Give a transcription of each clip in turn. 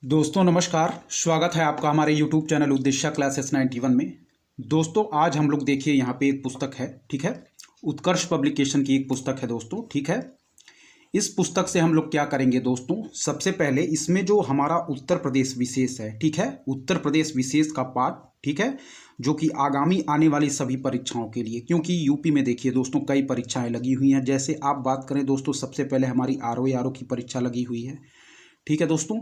दोस्तों नमस्कार। स्वागत है आपका हमारे YouTube चैनल उद्देश्य क्लासेस 91 में। दोस्तों आज हम लोग देखिए यहाँ पे एक पुस्तक है, ठीक है। उत्कर्ष पब्लिकेशन की एक पुस्तक है दोस्तों, ठीक है। इस पुस्तक से हम लोग क्या करेंगे दोस्तों, सबसे पहले इसमें जो हमारा उत्तर प्रदेश विशेष है, ठीक है, उत्तर प्रदेश विशेष का पार्ट, ठीक है, जो कि आगामी आने वाली सभी परीक्षाओं के लिए, क्योंकि यूपी में देखिए दोस्तों कई परीक्षाएं लगी हुई हैं। जैसे आप बात करें दोस्तों, सबसे पहले हमारी आरओ की परीक्षा लगी हुई है, ठीक है दोस्तों।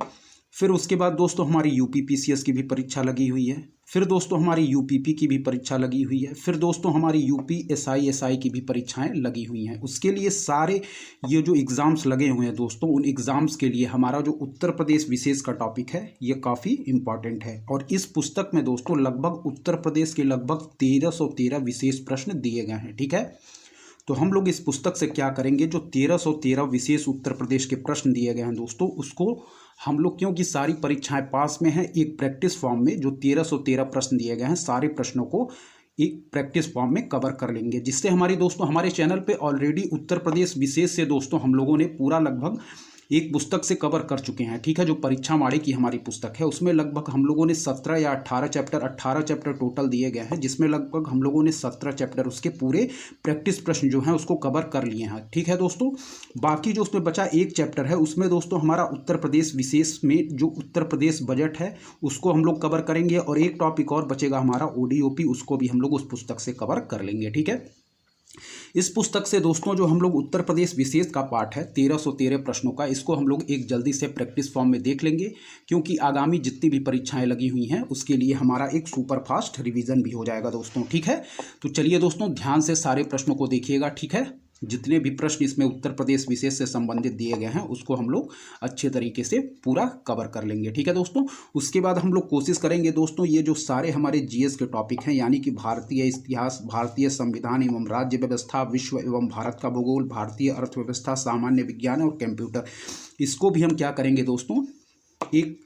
फिर उसके बाद दोस्तों हमारी यूपी पीसीएस की भी परीक्षा लगी हुई है। फिर दोस्तों हमारी यूपीपी की भी परीक्षा लगी हुई है। फिर दोस्तों हमारी यूपी एसआई की भी परीक्षाएं लगी हुई हैं। उसके लिए सारे ये जो एग्ज़ाम्स लगे हुए हैं दोस्तों, उन एग्ज़ाम्स के लिए हमारा जो उत्तर प्रदेश विशेष का टॉपिक है ये काफ़ी इम्पॉर्टेंट है। और इस पुस्तक में दोस्तों लगभग उत्तर प्रदेश के लगभग 1313 विशेष प्रश्न दिए गए हैं, ठीक है। तो हम लोग इस पुस्तक से क्या करेंगे, जो 1313 विशेष उत्तर प्रदेश के प्रश्न दिए गए हैं दोस्तों, उसको हम लोग, क्योंकि सारी परीक्षाएं पास में हैं, एक प्रैक्टिस फॉर्म में जो 1313 प्रश्न दिए गए हैं सारे प्रश्नों को एक प्रैक्टिस फॉर्म में कवर कर लेंगे। जिससे हमारी दोस्तों हमारे चैनल पे ऑलरेडी उत्तर प्रदेश विशेष से दोस्तों हम लोगों ने पूरा लगभग एक पुस्तक से कवर कर चुके हैं, ठीक है। जो परीक्षा माड़ी की हमारी पुस्तक है उसमें लगभग हम लोगों ने 17 या 18 चैप्टर टोटल दिए गए हैं, जिसमें लगभग हम लोगों ने 17 चैप्टर उसके पूरे प्रैक्टिस प्रश्न जो हैं उसको कवर कर लिए हैं, ठीक है दोस्तों। बाकी जो उसमें बचा एक चैप्टर है उसमें दोस्तों हमारा उत्तर प्रदेश विशेष में जो उत्तर प्रदेश बजट है उसको हम लोग कवर करेंगे, और एक टॉपिक और बचेगा हमारा ओडीओपी, उसको भी हम लोग उस पुस्तक से कवर कर लेंगे, ठीक है। इस पुस्तक से दोस्तों जो हम लोग उत्तर प्रदेश विशेष का पार्ट है 1313 प्रश्नों का, इसको हम लोग एक जल्दी से प्रैक्टिस फॉर्म में देख लेंगे, क्योंकि आगामी जितनी भी परीक्षाएं लगी हुई हैं उसके लिए हमारा एक सुपर फास्ट रिवीजन भी हो जाएगा दोस्तों, ठीक है। तो चलिए दोस्तों ध्यान से सारे प्रश्नों को देखिएगा, ठीक है। जितने भी प्रश्न इसमें उत्तर प्रदेश विशेष से संबंधित दिए गए हैं उसको हम लोग अच्छे तरीके से पूरा कवर कर लेंगे, ठीक है दोस्तों। उसके बाद हम लोग कोशिश करेंगे दोस्तों ये जो सारे हमारे जीएस के टॉपिक हैं, यानी कि भारतीय इतिहास, भारतीय संविधान एवं राज्य व्यवस्था, विश्व एवं भारत का भूगोल, भारतीय अर्थव्यवस्था, सामान्य विज्ञान और कंप्यूटर, इसको भी हम क्या करेंगे दोस्तों, एक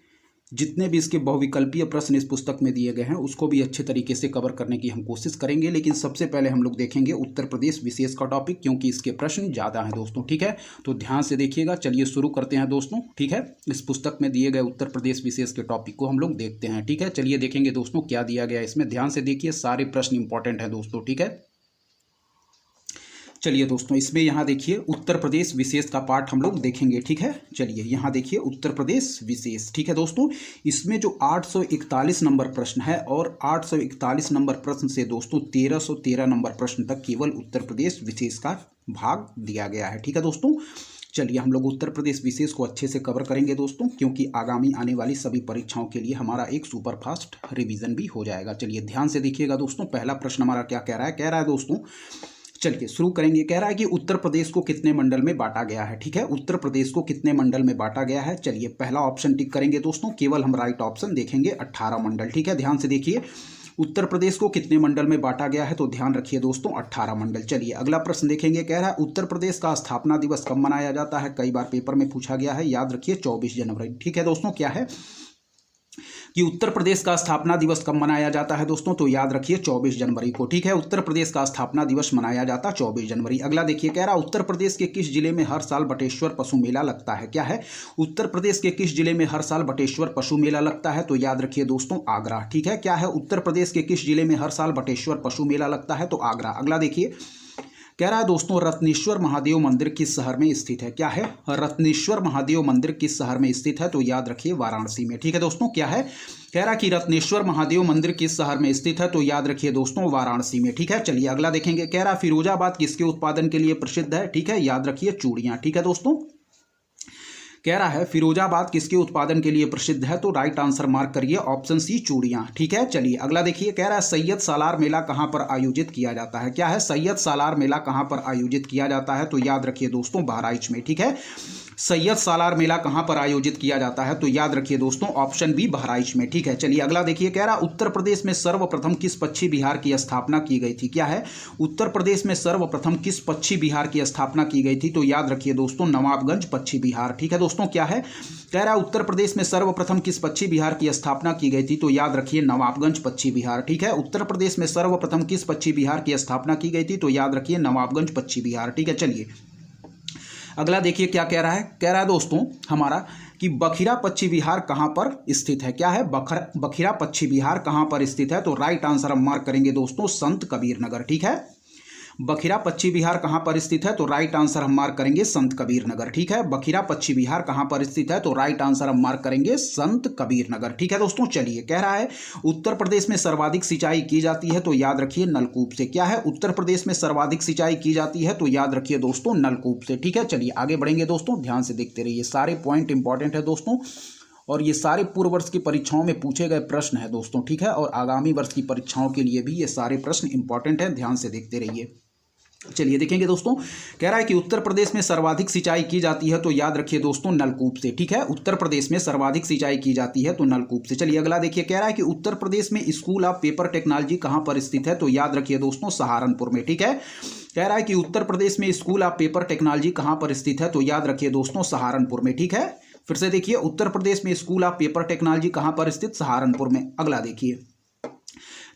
जितने भी इसके बहुविकल्पीय प्रश्न इस पुस्तक में दिए गए हैं उसको भी अच्छे तरीके से कवर करने की हम कोशिश करेंगे। लेकिन सबसे पहले हम लोग देखेंगे उत्तर प्रदेश विशेष का टॉपिक, क्योंकि इसके प्रश्न ज़्यादा हैं दोस्तों, ठीक है। तो ध्यान से देखिएगा। चलिए शुरू करते हैं दोस्तों, ठीक है। इस पुस्तक में दिए गए उत्तर प्रदेश विशेष के टॉपिक को हम लोग देखते हैं, ठीक है। चलिए देखेंगे दोस्तों क्या दिया गया इसमें। ध्यान से देखिए, सारे प्रश्न इंपॉर्टेंट हैं दोस्तों, ठीक है। चलिए दोस्तों इसमें यहाँ देखिए उत्तर प्रदेश विशेष का पार्ट हम लोग देखेंगे, ठीक है। चलिए यहाँ देखिए उत्तर प्रदेश विशेष, ठीक है दोस्तों। इसमें जो 841 नंबर प्रश्न है, और 841 नंबर प्रश्न से दोस्तों 1313 नंबर प्रश्न तक केवल उत्तर प्रदेश विशेष का भाग दिया गया है, ठीक है दोस्तों। चलिए हम लोग उत्तर प्रदेश विशेष को अच्छे से कवर करेंगे दोस्तों, क्योंकि आगामी आने वाली सभी परीक्षाओं के लिए हमारा एक सुपर फास्ट रिवीजन भी हो जाएगा। चलिए ध्यान से देखिएगा दोस्तों। पहला प्रश्न हमारा क्या कह रहा है दोस्तों, चलिए शुरू करेंगे। कह रहा है कि उत्तर प्रदेश को कितने मंडल में बांटा गया है, ठीक है। उत्तर प्रदेश को कितने मंडल में बांटा गया है। चलिए पहला ऑप्शन टिक करेंगे दोस्तों, केवल हम राइट ऑप्शन देखेंगे 18 मंडल, ठीक है। ध्यान से देखिए उत्तर प्रदेश को कितने मंडल में बांटा गया है, तो ध्यान रखिए दोस्तों 18 मंडल। चलिए अगला प्रश्न देखेंगे। कह रहा है उत्तर प्रदेश का स्थापना दिवस कब मनाया जाता है, कई बार पेपर में पूछा गया है, याद रखिए 24 जनवरी, ठीक है दोस्तों। क्या है कि उत्तर प्रदेश का स्थापना दिवस कब मनाया जाता है दोस्तों, तो याद रखिए 24 जनवरी को, ठीक है। उत्तर प्रदेश का स्थापना दिवस मनाया जाता 24 जनवरी। अगला देखिए, कह रहा उत्तर प्रदेश के किस जिले में हर साल बटेश्वर पशु मेला लगता है। क्या है, उत्तर प्रदेश के किस जिले में हर साल बटेश्वर पशु मेला लगता है, तो याद रखिए दोस्तों आगरा, ठीक है। क्या है, उत्तर प्रदेश के किस जिले में हर साल बटेश्वर पशु मेला लगता है, तो आगरा। अगला देखिए, कह रहा है दोस्तों रत्नेश्वर महादेव मंदिर किस शहर में स्थित है। क्या है, रत्नेश्वर महादेव मंदिर किस शहर में स्थित है, तो याद रखिए वाराणसी में, ठीक है दोस्तों। क्या है, कह रहा कि रत्नेश्वर महादेव मंदिर किस शहर में स्थित है, तो याद रखिए दोस्तों वाराणसी में, ठीक है। चलिए अगला देखेंगे। कह रहा फिरोजाबाद किसके उत्पादन के लिए प्रसिद्ध है, ठीक है, याद रखिए चूड़ियां, ठीक है दोस्तों। कह रहा है फिरोजाबाद किसके उत्पादन के लिए प्रसिद्ध है, तो राइट आंसर मार्क करिए ऑप्शन सी चूड़ियां, ठीक है। चलिए अगला देखिए। कह रहा है सैयद सालार मेला कहां पर आयोजित किया जाता है। क्या है, सैयद सालार मेला कहां पर आयोजित किया जाता है, तो याद रखिए दोस्तों बहराइच में, ठीक है। सैयद सालार मेला कहां पर आयोजित किया जाता है, तो याद रखिए दोस्तों ऑप्शन बी बहराइच में, ठीक है। चलिए अगला देखिए। कह रहा उत्तर प्रदेश में सर्वप्रथम किस पक्षी विहार की स्थापना की गई थी। क्या है, उत्तर प्रदेश में सर्वप्रथम किस पक्षी विहार की स्थापना की गई थी, तो याद रखिए दोस्तों नवाबगंज पक्षी विहार, ठीक है दोस्तों। क्या है, कह रहा उत्तर प्रदेश में सर्वप्रथम किस पक्षी विहार की स्थापना की गई थी, तो याद रखिए नवाबगंज पक्षी विहार, ठीक है। उत्तर प्रदेश में सर्वप्रथम किस पक्षी विहार की स्थापना की गई थी, तो याद रखिए नवाबगंज पक्षी विहार, ठीक है। चलिए अगला देखिए क्या कह रहा है। कह रहा है दोस्तों हमारा कि बखिरा पश्चिम बिहार कहाँ पर स्थित है। क्या है, बखिरा पश्चिम बिहार कहाँ पर स्थित है। तो राइट आंसर हम मार्क करेंगे दोस्तों संत कबीर नगर। ठीक है, बखिरा पश्चिम बिहार कहाँ पर स्थित है। तो राइट आंसर हम मार्क करेंगे संत कबीर नगर। ठीक है, बखिरा पश्चिम बिहार कहाँ पर स्थित है। तो राइट आंसर हम मार्क करेंगे संत कबीर नगर। ठीक है दोस्तों, चलिए कह रहा है उत्तर प्रदेश में सर्वाधिक सिंचाई की जाती है। तो याद रखिए नलकूप से। क्या है, उत्तर प्रदेश में सर्वाधिक सिंचाई की जाती है। तो याद रखिए दोस्तों नलकूप से। ठीक है, चलिए आगे बढ़ेंगे दोस्तों, ध्यान से देखते रहिए, सारे पॉइंट इंपॉर्टेंट है दोस्तों, और ये सारे पूर्व वर्ष की परीक्षाओं में पूछे गए प्रश्न है दोस्तों। ठीक है, और आगामी वर्ष की परीक्षाओं के लिए भी ये सारे प्रश्न इंपॉर्टेंट हैं, ध्यान से देखते रहिए। चलिए देखेंगे दोस्तों, कह रहा है कि उत्तर प्रदेश में सर्वाधिक सिंचाई की जाती है। तो याद रखिए दोस्तों नलकूप से। ठीक है, उत्तर प्रदेश में सर्वाधिक सिंचाई की जाती है तो नलकूप से। चलिए अगला देखिए, कह रहा है कि उत्तर प्रदेश में स्कूल ऑफ पेपर टेक्नोलॉजी कहां पर स्थित है। तो याद रखिए दोस्तों सहारनपुर में। ठीक है, कह रहा है कि उत्तर प्रदेश में स्कूल ऑफ पेपर टेक्नोलॉजी कहां पर स्थित है। तो याद रखिए दोस्तों सहारनपुर में। ठीक है, फिर से देखिए, उत्तर प्रदेश में स्कूल ऑफ पेपर टेक्नोलॉजी कहां पर स्थित, सहारनपुर में। अगला देखिए,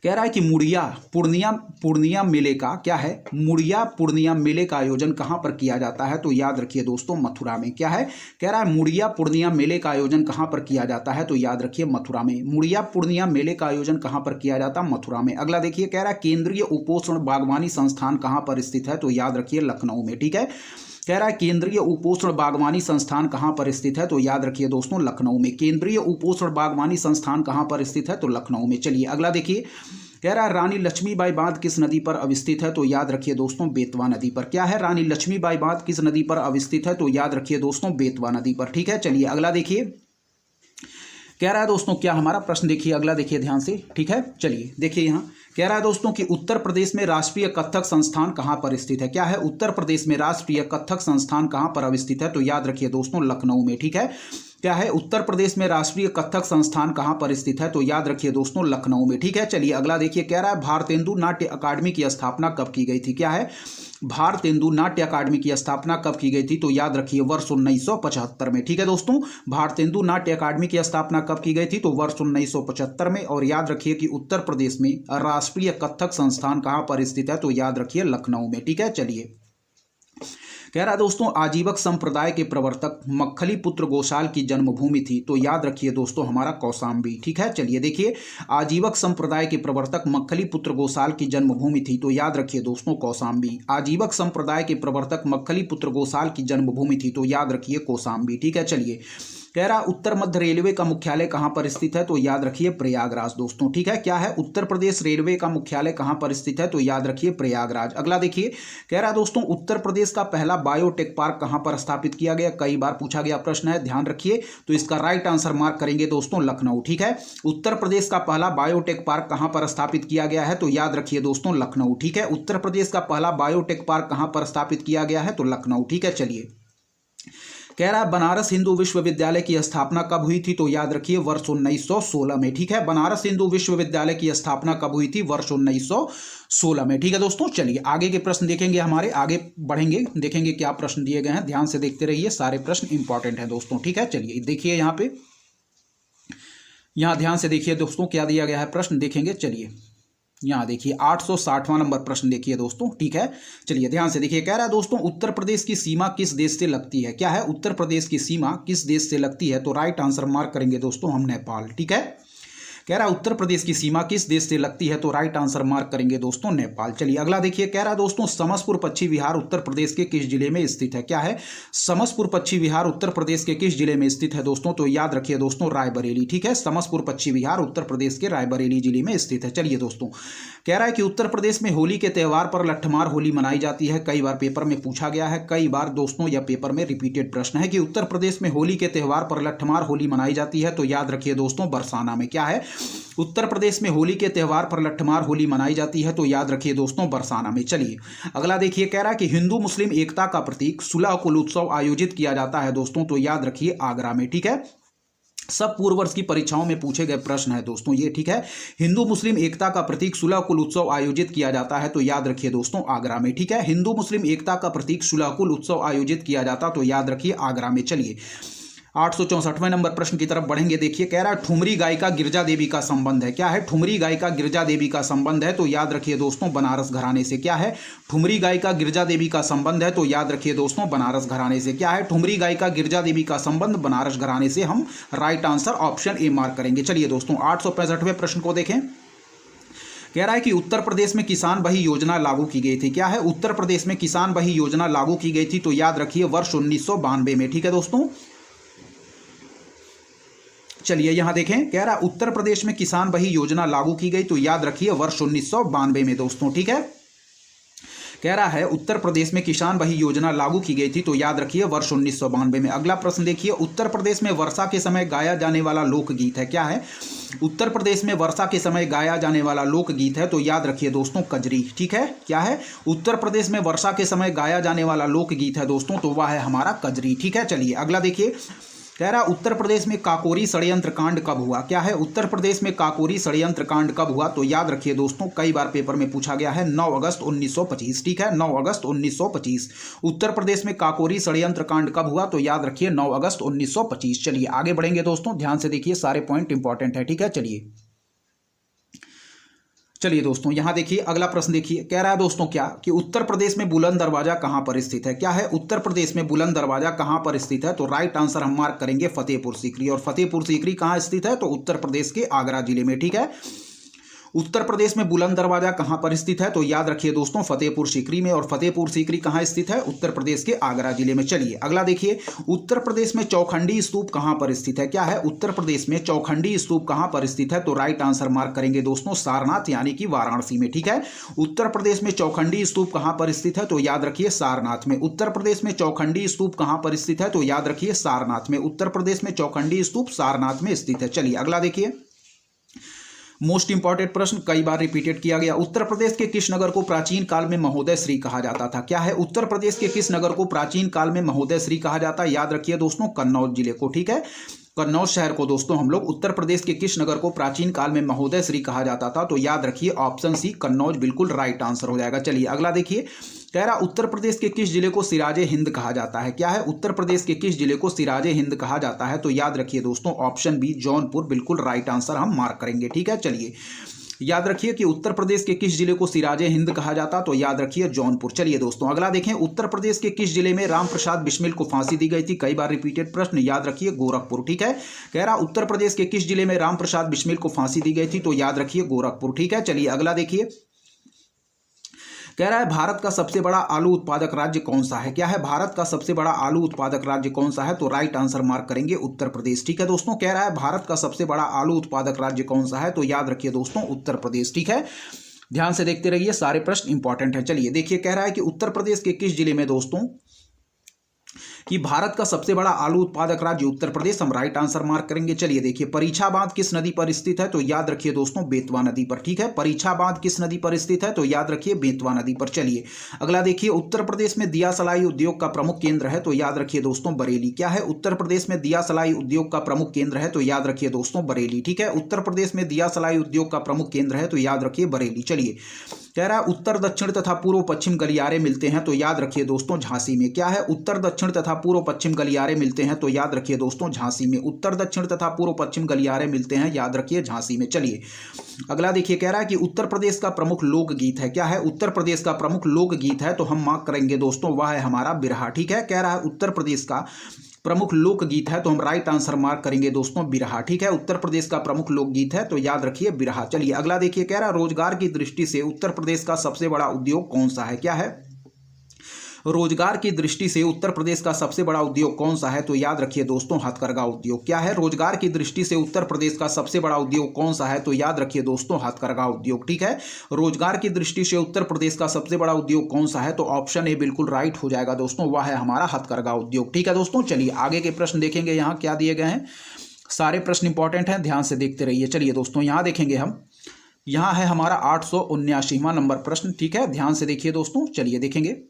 कह रहा है कि मुड़िया पूर्णिया मेले का, क्या है, मुड़िया पूर्णिया मेले का आयोजन कहां पर किया जाता है। तो याद रखिए दोस्तों मथुरा में। क्या है, कह रहा है मुड़िया पूर्णिया मेले का आयोजन कहां पर किया जाता है। तो याद रखिए मथुरा में। मुड़िया पूर्णिया मेले का आयोजन कहां पर किया जाता है, मथुरा में। अगला देखिए, कह रहा है केंद्रीय उपोषण बागवानी संस्थान कहां पर स्थित है। तो याद रखिए लखनऊ में। ठीक है, कह रहा है केंद्रीय उपोषण बागवानी संस्थान कहां पर स्थित है। तो याद रखिए दोस्तों लखनऊ में। केंद्रीय उपोषण बागवानी संस्थान कहां पर स्थित है। तो लखनऊ में। चलिए अगला देखिए, कह रहा है रानी लक्ष्मीबाई बांध किस नदी पर अवस्थित है। तो याद रखिए दोस्तों बेतवा नदी पर। क्या है, रानी लक्ष्मीबाई बांध किस नदी पर अवस्थित है। तो याद रखिए दोस्तों बेतवा नदी पर। ठीक है, चलिए अगला देखिए, कह रहा है दोस्तों, क्या हमारा प्रश्न देखिए, अगला देखिए ध्यान से। ठीक है, चलिए देखिए, यहाँ कह रहा है दोस्तों कि उत्तर प्रदेश में राष्ट्रीय कथक संस्थान कहां पर स्थित है। क्या है, उत्तर प्रदेश में राष्ट्रीय कथक संस्थान कहां पर अवस्थित है। तो याद रखिए दोस्तों लखनऊ में। ठीक है, क्या है, उत्तर प्रदेश में राष्ट्रीय कथक संस्थान कहां पर स्थित है। तो याद रखिए दोस्तों लखनऊ में। ठीक है, चलिए अगला देखिए, कह रहा है भारतेंदु नाट्य अकादमी की स्थापना कब की गई थी। क्या है, भारतेंदु नाट्य अकादमी की स्थापना कब की गई थी। तो याद रखिए वर्ष 1975 में। ठीक है दोस्तों, भारतेंदु नाट्य अकादमी की स्थापना कब की गई थी। तो वर्ष 1975 में। और याद रखिए कि उत्तर प्रदेश में राष्ट्रीय कथक संस्थान कहां पर स्थित है। तो याद रखिए लखनऊ में। ठीक है, चलिए कह रहा है दोस्तों आजीवक संप्रदाय के प्रवर्तक मक्खली पुत्र गोसाल की जन्मभूमि थी। तो याद रखिए दोस्तों हमारा कौशाम्बी। ठीक है, चलिए देखिए, आजीवक संप्रदाय के प्रवर्तक मक्खली पुत्र गोसाल की जन्मभूमि थी। तो याद रखिए दोस्तों कौशाम्बी। आजीवक संप्रदाय के प्रवर्तक मक्खली पुत्र गोसाल की जन्मभूमि थी। तो याद रखिए कौशाम्बी। ठीक है, चलिए कह रहा उत्तर मध्य रेलवे का मुख्यालय कहां पर स्थित है। तो याद रखिए प्रयागराज दोस्तों। ठीक है, क्या है, उत्तर प्रदेश रेलवे का मुख्यालय कहां पर स्थित है। तो याद रखिए प्रयागराज। अगला देखिए, कह रहा दोस्तों उत्तर प्रदेश का पहला बायोटेक पार्क कहां पर स्थापित किया गया। कई बार पूछा गया प्रश्न है, ध्यान रखिए। तो इसका राइट आंसर मार्क करेंगे दोस्तों लखनऊ। ठीक है, उत्तर प्रदेश का पहला बायोटेक पार्क कहां पर स्थापित किया गया है। तो याद रखिए दोस्तों लखनऊ। ठीक है, उत्तर प्रदेश का पहला बायोटेक पार्क कहां पर स्थापित किया गया है। तो लखनऊ। ठीक है, चलिए कह रहा है बनारस हिंदू विश्वविद्यालय की स्थापना कब हुई थी। तो याद रखिए वर्ष 1916 में। ठीक है, बनारस हिंदू विश्वविद्यालय की स्थापना कब हुई थी, वर्ष 1916 में। ठीक है दोस्तों, चलिए आगे के प्रश्न देखेंगे, हमारे आगे बढ़ेंगे, देखेंगे क्या प्रश्न दिए गए हैं। ध्यान से देखते रहिए, सारे प्रश्न इंपॉर्टेंट हैं दोस्तों। ठीक है, चलिए देखिए यहाँ पे, यहाँ ध्यान से देखिए दोस्तों क्या दिया गया है, प्रश्न देखेंगे। चलिए यहाँ देखिए 860वां नंबर प्रश्न देखिए दोस्तों। ठीक है, चलिए ध्यान से देखिए, कह रहा है दोस्तों उत्तर प्रदेश की सीमा किस देश से लगती है। क्या है, उत्तर प्रदेश की सीमा किस देश से लगती है। तो राइट आंसर मार्क करेंगे दोस्तों हम नेपाल। ठीक है, कह रहा है उत्तर प्रदेश की सीमा किस देश से लगती है। तो राइट आंसर मार्क करेंगे दोस्तों नेपाल। चलिए अगला देखिए, कह रहा है दोस्तों समसपुर पश्चिम बिहार उत्तर प्रदेश के किस जिले में स्थित है। क्या है, समसपुर पश्चिम बिहार उत्तर प्रदेश के किस जिले में स्थित है दोस्तों। तो याद रखिए दोस्तों रायबरेली। ठीक है, समसपुर पश्चिम बिहार उत्तर प्रदेश के रायबरेली जिले में स्थित है। चलिए दोस्तों, कह रहा है कि उत्तर प्रदेश में होली के त्यौहार पर लट्ठमार होली मनाई जाती है। कई बार पेपर में पूछा गया है, कई बार दोस्तों यह पेपर में रिपीटेड प्रश्न है कि उत्तर प्रदेश में होली के त्यौहार पर लट्ठमार होली मनाई जाती है। तो याद रखिए दोस्तों बरसाना में। क्या है, उत्तर प्रदेश में होली के त्यौहार पर लट्ठमार होली मनाई जाती है। तो याद रखिए दोस्तों बरसाना में। चलिए अगला देखिए, कह रहा है कि हिंदू मुस्लिम एकता का प्रतीक सुलह कुल उत्सव आयोजित किया जाता है दोस्तों। तो याद रखिए आगरा में। ठीक है, सब पूर्व वर्ष की परीक्षाओं में पूछे गए प्रश्न है दोस्तों ये। ठीक है, हिंदू मुस्लिम एकता का प्रतीक सुलह कुल उत्सव आयोजित किया जाता है। तो याद रखिए दोस्तों आगरा में। ठीक है, हिंदू मुस्लिम एकता का प्रतीक सुलह कुल उत्सव आयोजित किया जाता, तो याद रखिए आगरा में। चलिए 864वें नंबर प्रश्न की तरफ बढ़ेंगे। देखिए कह रहा है ठुमरी गायिका गिरजा देवी का संबंध है। क्या है? ठुमरी गायिका गिरजा देवी का संबंध है, तो याद रखिए दोस्तों बनारस घराने से। क्या है? ठुमरी गायिका गिरजा देवी का संबंध है, तो याद रखिए दोस्तों बनारस घराने से। क्या है? ठुमरी गायिका गिरजा देवी का संबंध बनारस घराने से। हम right answer option A mark करेंगे। चलिए दोस्तों 865वें प्रश्न को देखें। कह रहा है कि उत्तर प्रदेश में किसान बही योजना लागू की गई थी। क्या है? उत्तर प्रदेश में किसान बही योजना लागू की गई थी, तो याद रखिए वर्ष 1992 में। ठीक है दोस्तों, चलिए यहां देखें। कह रहा है उत्तर प्रदेश में किसान बही योजना लागू की गई, तो याद रखिए वर्ष 1992 में दोस्तों। ठीक है, कह रहा है उत्तर प्रदेश में किसान बही योजना लागू की गई थी, तो याद रखिए वर्ष 1992 में। अगला प्रश्न देखिए, उत्तर प्रदेश में वर्षा के समय गाया जाने वाला लोकगीत है। क्या है? उत्तर प्रदेश में वर्षा के समय गाया जाने वाला लोकगीत है, तो याद रखिए दोस्तों कजरी। ठीक है, क्या है? उत्तर प्रदेश में वर्षा के समय गाया जाने वाला लोकगीत है दोस्तों, तो वह है हमारा कजरी। ठीक है, चलिए अगला देखिए। कह रहा उत्तर प्रदेश में काकोरी षड्यंत्र कांड कब हुआ। क्या है? उत्तर प्रदेश में काकोरी षड्यंत्र कांड कब हुआ, तो याद रखिए दोस्तों कई बार पेपर में पूछा गया है, 9 अगस्त 1925। ठीक है, 9 अगस्त 1925 उत्तर प्रदेश में काकोरी षड्यंत्र कांड कब हुआ, तो याद रखिए 9 अगस्त 1925। चलिए आगे बढ़ेंगे दोस्तों, ध्यान से देखिए सारे पॉइंट इंपॉर्टेंट है। ठीक है, चलिए दोस्तों यहां देखिए अगला प्रश्न देखिए। कह रहा है दोस्तों क्या कि उत्तर प्रदेश में बुलंद दरवाजा कहां पर स्थित है। क्या है? उत्तर प्रदेश में बुलंद दरवाजा कहां पर स्थित है, तो राइट आंसर हम मार्क करेंगे फतेहपुर सीकरी। और फतेहपुर सीकरी कहां स्थित है, तो उत्तर प्रदेश के आगरा जिले में। ठीक है, उत्तर प्रदेश में बुलंद दरवाजा कहां पर स्थित है, तो याद रखिए दोस्तों फतेहपुर सीकरी में। और फतेहपुर सीकरी कहां स्थित है, उत्तर प्रदेश के आगरा जिले में। चलिए अगला देखिए, उत्तर प्रदेश में चौखंडी स्तूप कहां पर स्थित है। क्या है? उत्तर प्रदेश में चौखंडी स्तूप कहां पर स्थित है, तो राइट आंसर मार्क करेंगे दोस्तों सारनाथ यानी कि वाराणसी में। ठीक है, उत्तर प्रदेश में चौखंडी स्तूप कहां पर स्थित है, तो याद रखिए सारनाथ में। उत्तर प्रदेश में चौखंडी स्तूप कहां पर स्थित है, तो याद रखिए सारनाथ में। उत्तर प्रदेश में चौखंडी स्तूप सारनाथ में स्थित है। चलिए अगला देखिए, मोस्ट इंपॉर्टेंट प्रश्न, कई बार रिपीटेड किया गया। उत्तर प्रदेश के किस नगर को प्राचीन काल में महोदय श्री कहा जाता था। क्या है? उत्तर प्रदेश के किस नगर को प्राचीन काल में महोदय श्री कहा जाता है, याद रखिए दोस्तों कन्नौज जिले को। ठीक है, कन्नौज शहर को दोस्तों हम लोग उत्तर प्रदेश के किस नगर को प्राचीन काल में महोदय श्री कहा जाता था, तो याद रखिए ऑप्शन सी कन्नौज बिल्कुल राइट आंसर हो जाएगा। चलिए अगला देखिए। कह रहा उत्तर प्रदेश के किस जिले को सिराजे हिंद कहा जाता है। क्या है? उत्तर प्रदेश के किस जिले को सिराजे हिंद कहा जाता है, तो याद रखिए दोस्तों ऑप्शन बी जौनपुर बिल्कुल राइट आंसर हम मार्क करेंगे। ठीक है, चलिए याद रखिए कि उत्तर प्रदेश के किस जिले को सिराजे हिंद कहा जाता, तो याद रखिए जौनपुर। चलिए दोस्तों अगला देखें, उत्तर प्रदेश के किस जिले में रामप्रसाद बिस्मिल को फांसी दी गई थी। कई बार रिपीटेड प्रश्न, याद रखिए गोरखपुर। ठीक है, कह रहा उत्तर प्रदेश के किस जिले में रामप्रसाद बिस्मिल को फांसी दी गई थी, तो याद रखिए गोरखपुर। ठीक है, चलिए अगला देखिए। कह रहा है भारत का सबसे बड़ा आलू उत्पादक राज्य कौन सा है। क्या है? भारत का सबसे बड़ा आलू उत्पादक राज्य कौन सा है, तो राइट आंसर मार्क करेंगे उत्तर प्रदेश। ठीक है दोस्तों, कह रहा है भारत का सबसे बड़ा आलू उत्पादक राज्य कौन सा है, तो याद रखिए दोस्तों उत्तर प्रदेश। ठीक है, ध्यान से देखते रहिए सारे प्रश्न इंपॉर्टेंट है। चलिए देखिए, कह रहा है कि उत्तर प्रदेश के किस जिले में दोस्तों कि भारत का सबसे बड़ा आलू उत्पादक राज्य उत्तर प्रदेश, हम राइट आंसर मार्क करेंगे। चलिए देखिए, परीक्षा बांध किस नदी पर स्थित है, तो याद रखिए दोस्तों बेतवा नदी पर। ठीक है, परीक्षा बांध किस नदी पर स्थित है, तो याद रखिए बेतवा नदी पर। चलिए अगला देखिए, उत्तर प्रदेश में दिया सलाई उद्योग का प्रमुख केंद्र है, तो याद रखिए दोस्तों बरेली। क्या है? उत्तर प्रदेश में दिया सलाई उद्योग का प्रमुख केंद्र है, तो याद रखिए दोस्तों बरेली। ठीक है, उत्तर प्रदेश में दिया सलाई उद्योग का प्रमुख केंद्र है, तो याद रखिए बरेली। चलिए कह रहा है उत्तर दक्षिण तथा पूर्व पश्चिम गलियारे मिलते हैं, तो याद रखिए दोस्तों झांसी में। क्या है? उत्तर दक्षिण तथा पूर्व पश्चिम गलियारे मिलते हैं, तो याद रखिए दोस्तों झांसी में। उत्तर दक्षिण तथा पूर्व पश्चिम गलियारे मिलते हैं, याद रखिए झांसी में। चलिए अगला देखिए, कह रहा है कि उत्तर प्रदेश का प्रमुख लोकगीत है। क्या है? उत्तर प्रदेश का प्रमुख लोकगीत है, तो हम मार्क करेंगे दोस्तों वह है हमारा बिरहा। ठीक है, कह रहा है उत्तर प्रदेश का प्रमुख लोकगीत है, तो हम राइट आंसर मार्क करेंगे दोस्तों बिरहा। ठीक है, उत्तर प्रदेश का प्रमुख लोकगीत है, तो याद रखिए बिरहा। चलिए अगला देखिए, कह रहा है रोजगार की दृष्टि से उत्तर प्रदेश का सबसे बड़ा उद्योग कौन सा है। क्या है? रोजगार की दृष्टि से उत्तर प्रदेश का सबसे बड़ा उद्योग कौन सा है, तो याद रखिए दोस्तों हथकरघा उद्योग। क्या है? रोजगार की दृष्टि से उत्तर प्रदेश का सबसे बड़ा उद्योग कौन सा है, तो याद रखिए दोस्तों हथकरघा उद्योग। ठीक है, रोजगार की दृष्टि से उत्तर प्रदेश का सबसे बड़ा उद्योग कौन सा है, तो ऑप्शन ए बिल्कुल राइट हो जाएगा दोस्तों, वह है हमारा हथकरघा उद्योग। ठीक है दोस्तों, चलिए आगे के प्रश्न देखेंगे। यहाँ क्या दिए गए हैं, सारे प्रश्न इंपॉर्टेंट हैं, ध्यान से देखते रहिए। चलिए दोस्तों यहाँ देखेंगे हम, यहाँ है हमारा 879वां नंबर प्रश्न। ठीक है, ध्यान से देखिए दोस्तों, चलिए देखेंगे।